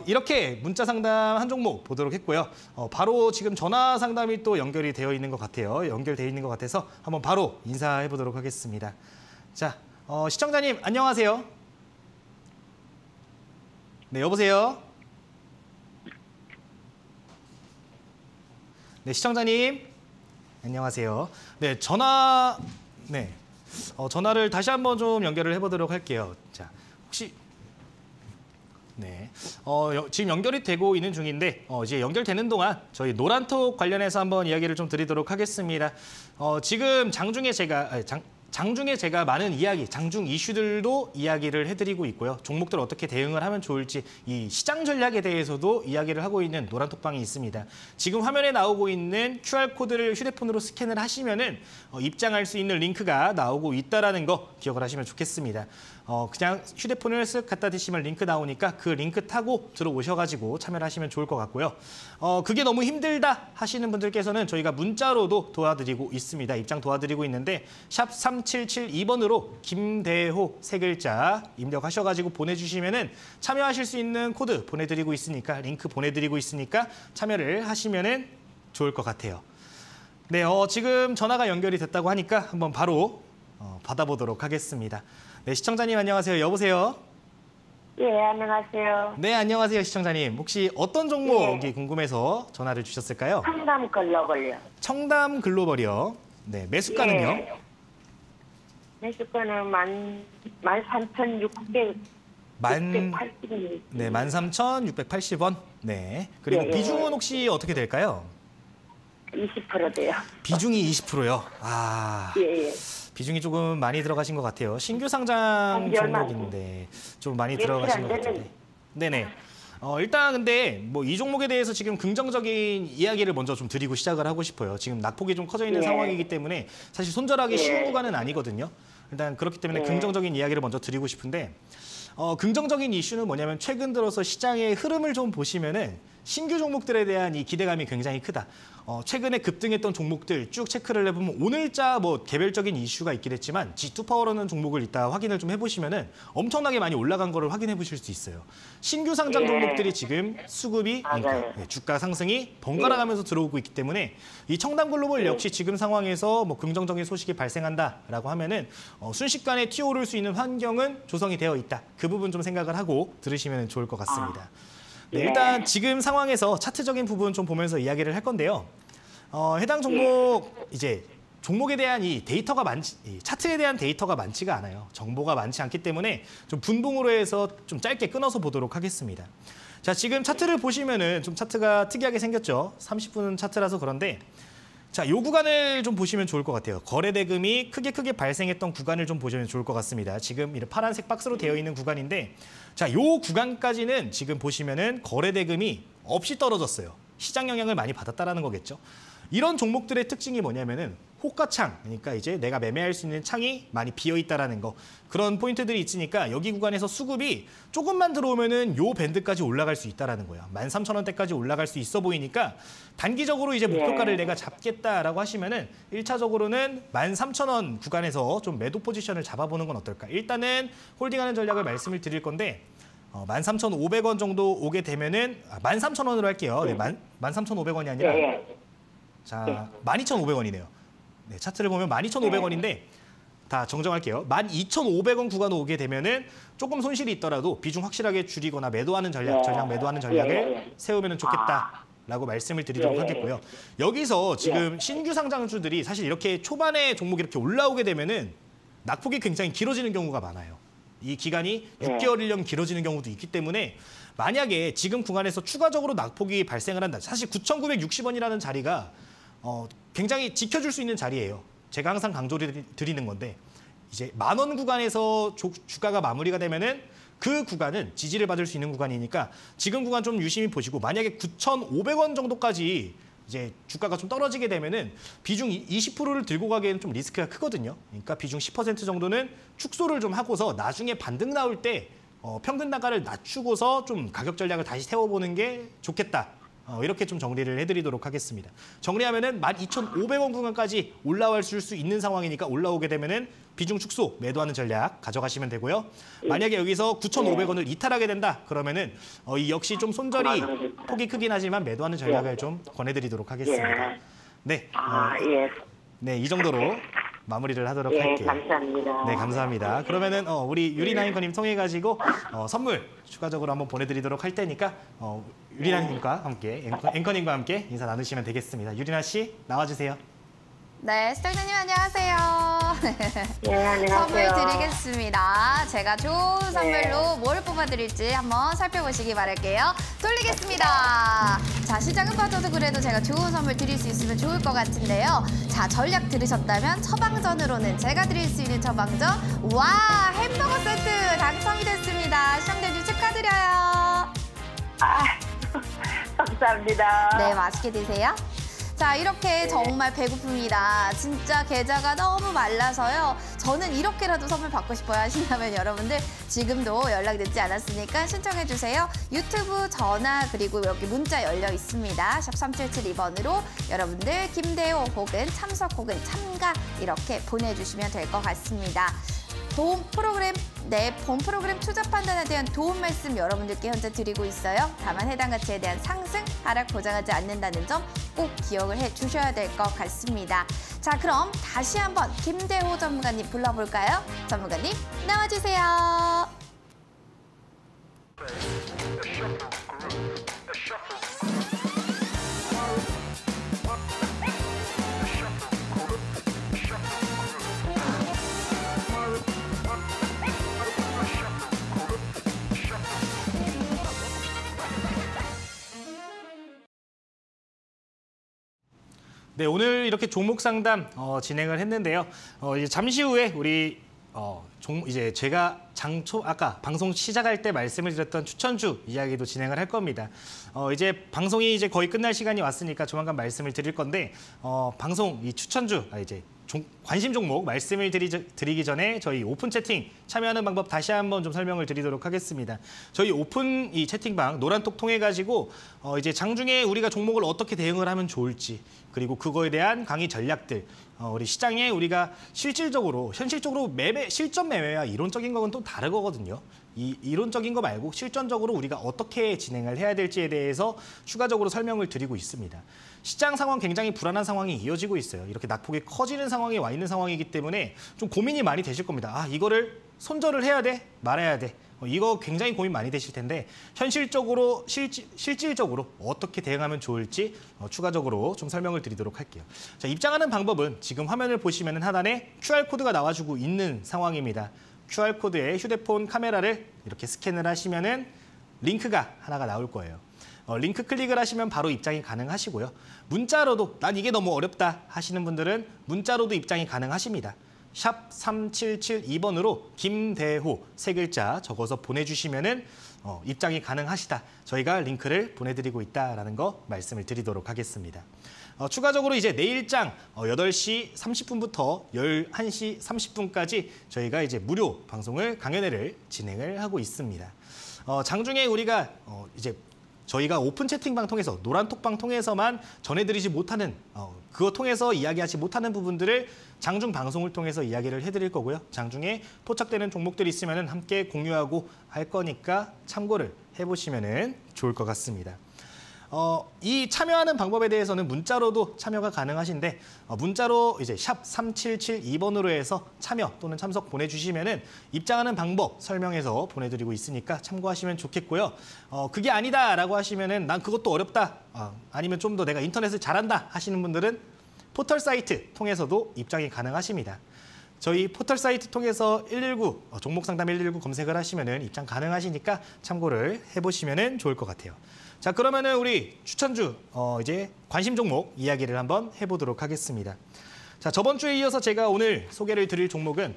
B: 이렇게 문자 상담 한 종목 보도록 했고요. 바로 지금 전화 상담이 또 연결이 되어 있는 것 같아요. 연결되어 있는 것 같아서 한번 바로 인사해 보도록 하겠습니다. 자, 시청자님 안녕하세요. 네, 여보세요. 네, 시청자님 안녕하세요. 네, 전화를 다시 한번 좀 연결을 해보도록 할게요. 자, 혹시 네, 지금 연결이 되고 있는 중인데 이제 연결되는 동안 저희 노란톡 관련해서 한번 이야기를 좀 드리도록 하겠습니다. 지금 장중에 제가 많은 이야기, 장중 이슈들도 이야기를 해드리고 있고요. 종목들 어떻게 대응을 하면 좋을지 이 시장 전략에 대해서도 이야기를 하고 있는 노란톡방이 있습니다. 지금 화면에 나오고 있는 QR코드를 휴대폰으로 스캔을 하시면은 입장할 수 있는 링크가 나오고 있다는 거 기억을 하시면 좋겠습니다. 그냥 휴대폰을 쓱 갖다 대시면 링크 나오니까 그 링크 타고 들어오셔가지고 참여를 하시면 좋을 것 같고요. 그게 너무 힘들다 하시는 분들께서는 저희가 문자로도 도와드리고 있습니다. 입장 도와드리고 있는데 샵 3772번으로 김대호 세 글자 입력하셔가지고 보내주시면은 참여하실 수 있는 코드 보내드리고 있으니까 링크 보내드리고 있으니까 참여를 하시면은 좋을 것 같아요. 네, 지금 전화가 연결이 됐다고 하니까 한번 바로 받아보도록 하겠습니다. 네, 시청자님 안녕하세요. 여보세요?
D: 예, 안녕하세요.
B: 네, 안녕하세요, 시청자님. 혹시 어떤 종목이 궁금해서 전화를 주셨을까요?
D: 청담 글로벌요.
B: 청담 글로벌이요. 네, 매수가는요?
D: 예. 매수가는 13,680원.
B: 네, 13,680원. 네. 그리고
D: 예, 예.
B: 비중은 혹시 어떻게 될까요?
D: 20% 돼요.
B: 비중이 20%요.
D: 예, 예.
B: 비중이 조금 많이 들어가신 것 같아요. 신규 상장 종목인데 좀 많이 들어가신 것 같은데. 네네. 일단 근데 뭐 이 종목에 대해서 지금 긍정적인 이야기를 먼저 좀 드리고 시작을 하고 싶어요. 지금 낙폭이 좀 커져 있는
D: 예.
B: 상황이기 때문에 사실 손절하기 쉬운
D: 예.
B: 구간은 아니거든요. 일단 그렇기 때문에
D: 예.
B: 긍정적인 이야기를 먼저 드리고 싶은데 긍정적인 이슈는 뭐냐면 최근 들어서 시장의 흐름을 좀 보시면은 신규 종목들에 대한 이 기대감이 굉장히 크다. 최근에 급등했던 종목들 쭉 체크를 해보면 오늘자 뭐 개별적인 이슈가 있긴 했지만 G2파워라는 종목을 이따 확인을 좀 해보시면은 엄청나게 많이 올라간 거를 확인해 보실 수 있어요. 신규 상장
D: 예.
B: 종목들이 지금 수급이
D: 맞아요.
B: 주가 상승이 번갈아가면서 들어오고 있기 때문에 이 청담글로벌 역시 지금 상황에서 뭐 긍정적인 소식이 발생한다라고 하면은 순식간에 튀어오를 수 있는 환경은 조성이 되어 있다. 그 부분 좀 생각을 하고 들으시면 좋을 것 같습니다. 네, 일단 지금 상황에서 차트적인 부분 좀 보면서 이야기를 할 건데요. 해당 종목 이제 종목에 대한 이 차트에 대한 데이터가 많지가 않아요. 정보가 많지 않기 때문에 좀 분봉으로 해서 좀 짧게 끊어서 보도록 하겠습니다. 자, 지금 차트를 보시면은 좀 차트가 특이하게 생겼죠. 30분 차트라서 그런데 자, 이 구간을 좀 보시면 좋을 것 같아요. 거래 대금이 크게 발생했던 구간을 좀 보시면 좋을 것 같습니다. 지금 이런 파란색 박스로 되어 있는 구간인데 자, 이 구간까지는 지금 보시면은 거래 대금이 없이 떨어졌어요. 시장 영향을 많이 받았다라는 거겠죠. 이런 종목들의 특징이 뭐냐면은 호가창, 그러니까 이제 내가 매매할 수 있는 창이 많이 비어 있다라는 거. 그런 포인트들이 있으니까 여기 구간에서 수급이 조금만 들어오면은 요 밴드까지 올라갈 수 있다라는 거예요. 13,000원대까지 올라갈 수 있어 보이니까 단기적으로 이제 목표가를 내가 잡겠다라고 하시면은 1차적으로는 13,000원 구간에서 좀 매도 포지션을 잡아보는 건 어떨까? 일단은 홀딩하는 전략을 말씀을 드릴 건데 13,500원 정도 오게 되면은 13,000원으로 할게요. 네, 13,500원이 아니라 자, 12,500원이네요. 네, 차트를 보면 12,500원인데 다 정정할게요. 12,500원 구간 오게 되면은 조금 손실이 있더라도 비중 확실하게 줄이거나 매도하는 전략 매도하는 전략을 세우면 좋겠다라고 말씀을 드리도록 하겠고요. 여기서 지금 신규 상장주들이 사실 이렇게 초반에 종목이 이렇게 올라오게 되면은 낙폭이 굉장히 길어지는 경우가 많아요. 이 기간이 6개월, 1년 길어지는 경우도 있기 때문에 만약에 지금 구간에서 추가적으로 낙폭이 발생을 한다. 사실 9,960원이라는 자리가 굉장히 지켜줄 수 있는 자리예요. 제가 항상 강조를 드리는 건데 이제 10,000원 구간에서 주가가 마무리가 되면은 그 구간은 지지를 받을 수 있는 구간이니까 지금 구간 좀 유심히 보시고 만약에 9,500원 정도까지 이제 주가가 좀 떨어지게 되면은 비중 20%를 들고 가기에는 좀 리스크가 크거든요. 그러니까 비중 10% 정도는 축소를 좀 하고서 나중에 반등 나올 때 평균 단가를 낮추고서 좀 가격 전략을 다시 세워보는 게 좋겠다. 이렇게 좀 정리를 해드리도록 하겠습니다. 정리하면은 12,500원 구간까지 올라올 수 있는 상황이니까 올라오게 되면은 비중 축소, 매도하는 전략 가져가시면 되고요. 만약에 여기서 9,500원을 이탈하게 된다, 그러면은 이 역시 좀 손절이 폭이 크긴 하지만 매도하는 전략을 좀 권해드리도록 하겠습니다. 네, 네, 이 정도로 마무리를 하도록 할게요.
D: 감사합니다.
B: 네, 감사합니다. 그러면은 우리 유리나 앵커님 통해 가지고 선물 추가적으로 한번 보내드리도록 할 테니까 유리나님과 함께 앵커님과 함께 인사 나누시면 되겠습니다. 유리나 씨 나와주세요.
A: 네, 시청자님 안녕하세요.
D: 예, 안녕하세요.
A: 선물 드리겠습니다. 제가 좋은 선물로 뭘 뽑아드릴지 한번 살펴보시기 바랄게요. 돌리겠습니다. 자, 시작은 봐줘도 그래도 제가 좋은 선물 드릴 수 있으면 좋을 것 같은데요. 자, 전략 들으셨다면 처방전으로는 제가 드릴 수 있는 처방전, 와, 햄버거 세트 당첨이 됐습니다. 시청자님 축하드려요.
D: 아, 감사합니다.
A: 네, 맛있게 드세요. 자, 이렇게 정말 배고픕니다. 진짜 계좌가 너무 말라서요. 저는 이렇게라도 선물 받고 싶어요 하신다면 여러분들 지금도 연락 늦지 않았으니까 신청해 주세요. 유튜브, 전화, 그리고 여기 문자 열려 있습니다. 샵 3772번으로 여러분들 김대호 혹은 참석 혹은 참가 이렇게 보내주시면 될 것 같습니다. 본 프로그램 투자 판단에 대한 도움 말씀 여러분들께 현재 드리고 있어요. 다만 해당 가치에 대한 상승, 하락 보장하지 않는다는 점 꼭 기억을 해주셔야 될 것 같습니다. 자, 그럼 다시 한번 김대호 전문가님 불러볼까요? 전문가님 나와주세요.
B: 네, 오늘 이렇게 종목 상담 진행을 했는데요. 이제 잠시 후에 우리 이제 제가 아까 방송 시작할 때 말씀을 드렸던 추천주 이야기도 진행을 할 겁니다. 이제 방송이 이제 거의 끝날 시간이 왔으니까 조만간 말씀을 드릴 건데 방송 이 추천주 이제 관심 종목 말씀을 드리기 전에 저희 오픈 채팅 참여하는 방법 다시 한번 좀 설명을 드리도록 하겠습니다. 저희 오픈 이 채팅방 노란톡 통해 가지고 이제 장중에 우리가 종목을 어떻게 대응을 하면 좋을지 그리고 그거에 대한 강의 전략들 우리 시장에 우리가 현실적으로 실전 매매와 이론적인 거는 또 다르거든요. 이 이론적인 거 말고 실전적으로 우리가 어떻게 진행을 해야 될지에 대해서 추가적으로 설명을 드리고 있습니다. 시장 상황 굉장히 불안한 상황이 이어지고 있어요. 이렇게 낙폭이 커지는 상황에 와 있는 상황이기 때문에 좀 고민이 많이 되실 겁니다. 아, 이거를 손절을 해야 돼? 말아야 돼? 이거 굉장히 고민 많이 되실 텐데 현실적으로, 실질적으로 어떻게 대응하면 좋을지 추가적으로 좀 설명을 드리도록 할게요. 자, 입장하는 방법은 지금 화면을 보시면 하단에 QR코드가 나와주고 있는 상황입니다. QR코드에 휴대폰 카메라를 이렇게 스캔을 하시면은 링크가 하나가 나올 거예요. 링크 클릭을 하시면 바로 입장이 가능하시고요. 문자로도 난 이게 너무 어렵다 하시는 분들은 문자로도 입장이 가능하십니다. 샵 3772번으로 김대호 세 글자 적어서 보내주시면은 입장이 가능하시다. 저희가 링크를 보내드리고 있다라는 거 말씀을 드리도록 하겠습니다. 추가적으로 이제 내일장 8시 30분부터 11시 30분까지 저희가 이제 무료 방송을 강연회를 진행을 하고 있습니다. 장중에 우리가 이제 저희가 오픈 채팅방 통해서 노란톡방 통해서만 전해드리지 못하는 그거 통해서 이야기하지 못하는 부분들을 장중 방송을 통해서 이야기를 해드릴 거고요. 장중에 포착되는 종목들이 있으면 함께 공유하고 할 거니까 참고를 해보시면 좋을 것 같습니다. 이 참여하는 방법에 대해서는 문자로도 참여가 가능하신데 문자로 이제 샵 3772번으로 해서 참여 또는 참석 보내주시면은 입장하는 방법 설명해서 보내드리고 있으니까 참고하시면 좋겠고요. 그게 아니다라고 하시면은 난 그것도 어렵다. 아니면 좀 더 내가 인터넷을 잘한다 하시는 분들은 포털 사이트 통해서도 입장이 가능하십니다. 저희 포털 사이트 통해서 119 종목 상담 119 검색을 하시면은 입장 가능하시니까 참고를 해보시면은 좋을 것 같아요. 자, 그러면은 우리 추천주 이제 관심 종목 이야기를 한번 해보도록 하겠습니다. 자, 저번 주에 이어서 제가 오늘 소개를 드릴 종목은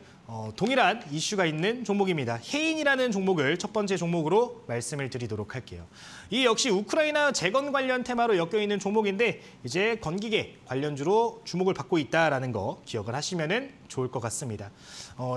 B: 동일한 이슈가 있는 종목입니다. 해인이라는 종목을 첫 번째 종목으로 말씀을 드리도록 할게요. 이 역시 우크라이나 재건 관련 테마로 엮여 있는 종목인데 이제 건기계 관련주로 주목을 받고 있다라는 거 기억을 하시면은 좋을 것 같습니다.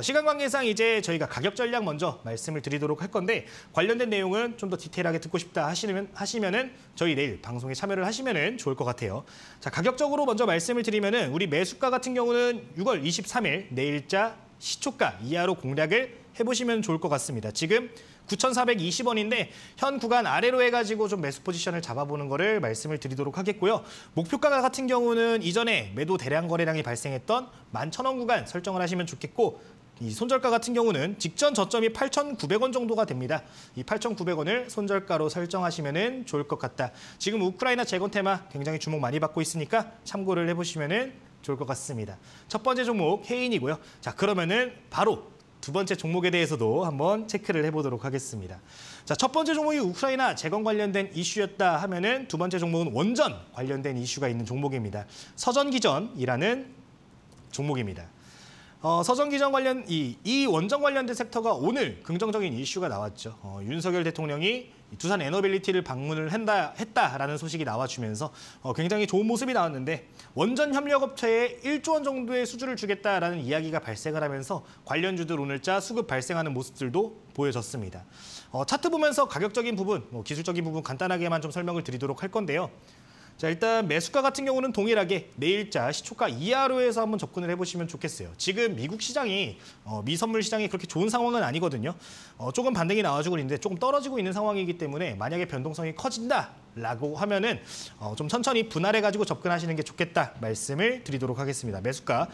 B: 시간 관계상 이제 저희가 가격 전략 먼저 말씀을 드리도록 할 건데 관련된 내용은 좀 더 디테일하게 듣고 싶다 하시면은 저희 내일 방송에 참여를 하시면은 좋을 것 같아요. 자, 가격적으로 먼저 말씀을 드리면은 우리 매수가 같은 경우는 6월 23일 내일자 시초가 이하로 공략을 해보시면 좋을 것 같습니다. 지금 9,420원인데 현 구간 아래로 해가지고 좀 매수 포지션을 잡아보는 거를 말씀을 드리도록 하겠고요. 목표가 같은 경우는 이전에 매도 대량 거래량이 발생했던 11,000원 구간 설정을 하시면 좋겠고 이 손절가 같은 경우는 직전 저점이 8,900원 정도가 됩니다. 이 8,900원을 손절가로 설정하시면 좋을 것 같다. 지금 우크라이나 재건 테마 굉장히 주목 많이 받고 있으니까 참고를 해보시면 좋을 것 같습니다. 첫 번째 종목 해인이고요. 자, 그러면은 바로 두 번째 종목에 대해서도 한번 체크를 해보도록 하겠습니다. 자, 첫 번째 종목이 우크라이나 재건 관련된 이슈였다 하면은 두 번째 종목은 원전 관련된 이슈가 있는 종목입니다. 서전기전이라는 종목입니다. 서전기전 관련 이 원전 관련된 섹터가 오늘 긍정적인 이슈가 나왔죠. 윤석열 대통령이 두산 에너빌리티를 방문을 했다라는 소식이 나와주면서 굉장히 좋은 모습이 나왔는데 원전 협력업체에 1조 원 정도의 수주를 주겠다라는 이야기가 발생을 하면서 관련주들 오늘자 수급 발생하는 모습들도 보여졌습니다. 차트 보면서 가격적인 부분, 기술적인 부분 간단하게만 좀 설명을 드리도록 할 건데요. 자, 일단 매수가 같은 경우는 동일하게 내일자 시초가 이하로 해서 한번 접근을 해보시면 좋겠어요. 지금 미국 시장이 미선물 시장이 그렇게 좋은 상황은 아니거든요. 조금 반등이 나와주고 있는데 조금 떨어지고 있는 상황이기 때문에 만약에 변동성이 커진다라고 하면은 좀 천천히 분할해가지고 접근하시는 게 좋겠다 말씀을 드리도록 하겠습니다. 매수가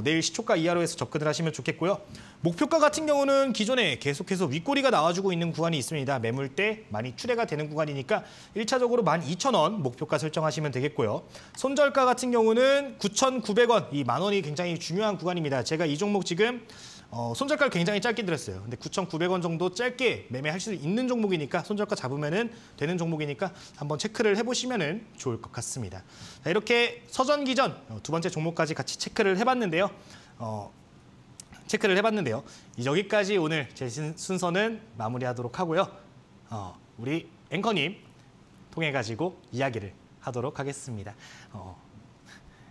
B: 내일 시초가 이하로 해서 접근을 하시면 좋겠고요. 목표가 같은 경우는 기존에 계속해서 윗꼬리가 나와주고 있는 구간이 있습니다. 매물대 많이 출회가 되는 구간이니까 1차적으로 12,000원 목표가 설정하시면 되겠고요. 손절가 같은 경우는 9,900원, 이 만원이 굉장히 중요한 구간입니다. 제가 이 종목 지금 손절가를 굉장히 짧게 드렸어요. 근데 9,900원 정도 짧게 매매할 수 있는 종목이니까 손절가 잡으면은 되는 종목이니까 한번 체크를 해보시면은 좋을 것 같습니다. 자, 이렇게 서전기전 두 번째 종목까지 같이 체크를 해봤는데요. 여기까지 오늘 제 순서는 마무리하도록 하고요. 우리 앵커님 통해 가지고 이야기를 하도록 하겠습니다.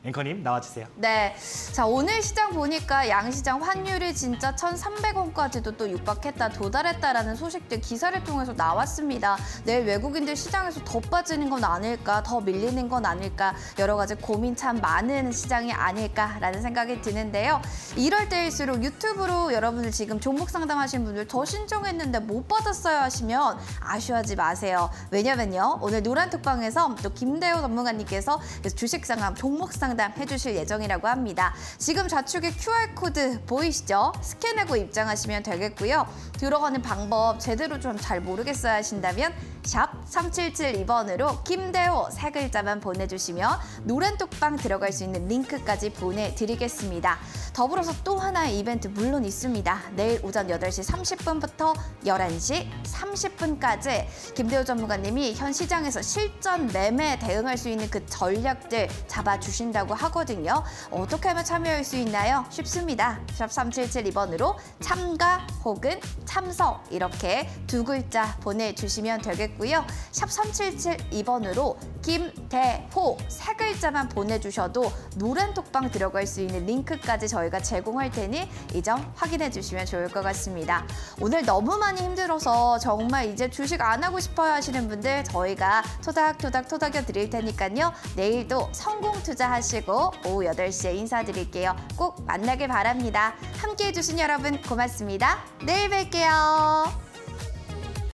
B: 앵커님 나와주세요.
A: 네, 자 오늘 시장 보니까 양시장 환율이 진짜 1,300원까지도 또 육박했다, 도달했다라는 소식들 기사를 통해서 나왔습니다. 내일 외국인들 시장에서 더 빠지는 건 아닐까, 더 밀리는 건 아닐까, 여러 가지 고민 참 많은 시장이 아닐까라는 생각이 드는데요. 이럴 때일수록 유튜브로 여러분들 지금 종목 상담하신 분들 더 신청했는데 못 받았어요 하시면 아쉬워하지 마세요. 왜냐면요, 오늘 노란톡방에서 또 김대호 전문가님께서 주식 상담, 종목 상담 해주실 예정이라고 합니다. 지금 좌측에 QR코드 보이시죠? 스캔하고 입장하시면 되겠고요. 들어가는 방법 제대로 좀 잘 모르겠어요 하신다면 샵 3772번으로 김대호 세 글자만 보내주시면 노란톡방 들어갈 수 있는 링크까지 보내드리겠습니다. 더불어서 또 하나의 이벤트 물론 있습니다. 내일 오전 8시 30분부터 11시 30분까지 김대호 전문가님이 현 시장에서 실전 매매 대응할 수 있는 그 전략들 잡아주신다고 하거든요. 어떻게 하면 참여할 수 있나요? 쉽습니다. 샵 3772번으로 참가 혹은 참석 이렇게 두 글자 보내주시면 되겠고요. 샵 3772번으로 김대호 세 글자만 보내주셔도 노란톡방 들어갈 수 있는 링크까지 저희가 제공할 테니 이 점 확인해 주시면 좋을 것 같습니다. 오늘 너무 많이 힘들어서 정말 이제 주식 안 하고 싶어요 하시는 분들 저희가 토닥토닥 토닥여 드릴 테니까요. 내일도 성공 투자하시고 오후 8시에 인사드릴게요. 꼭 만나길 바랍니다. 함께해 주신 여러분 고맙습니다. 내일 뵐게요.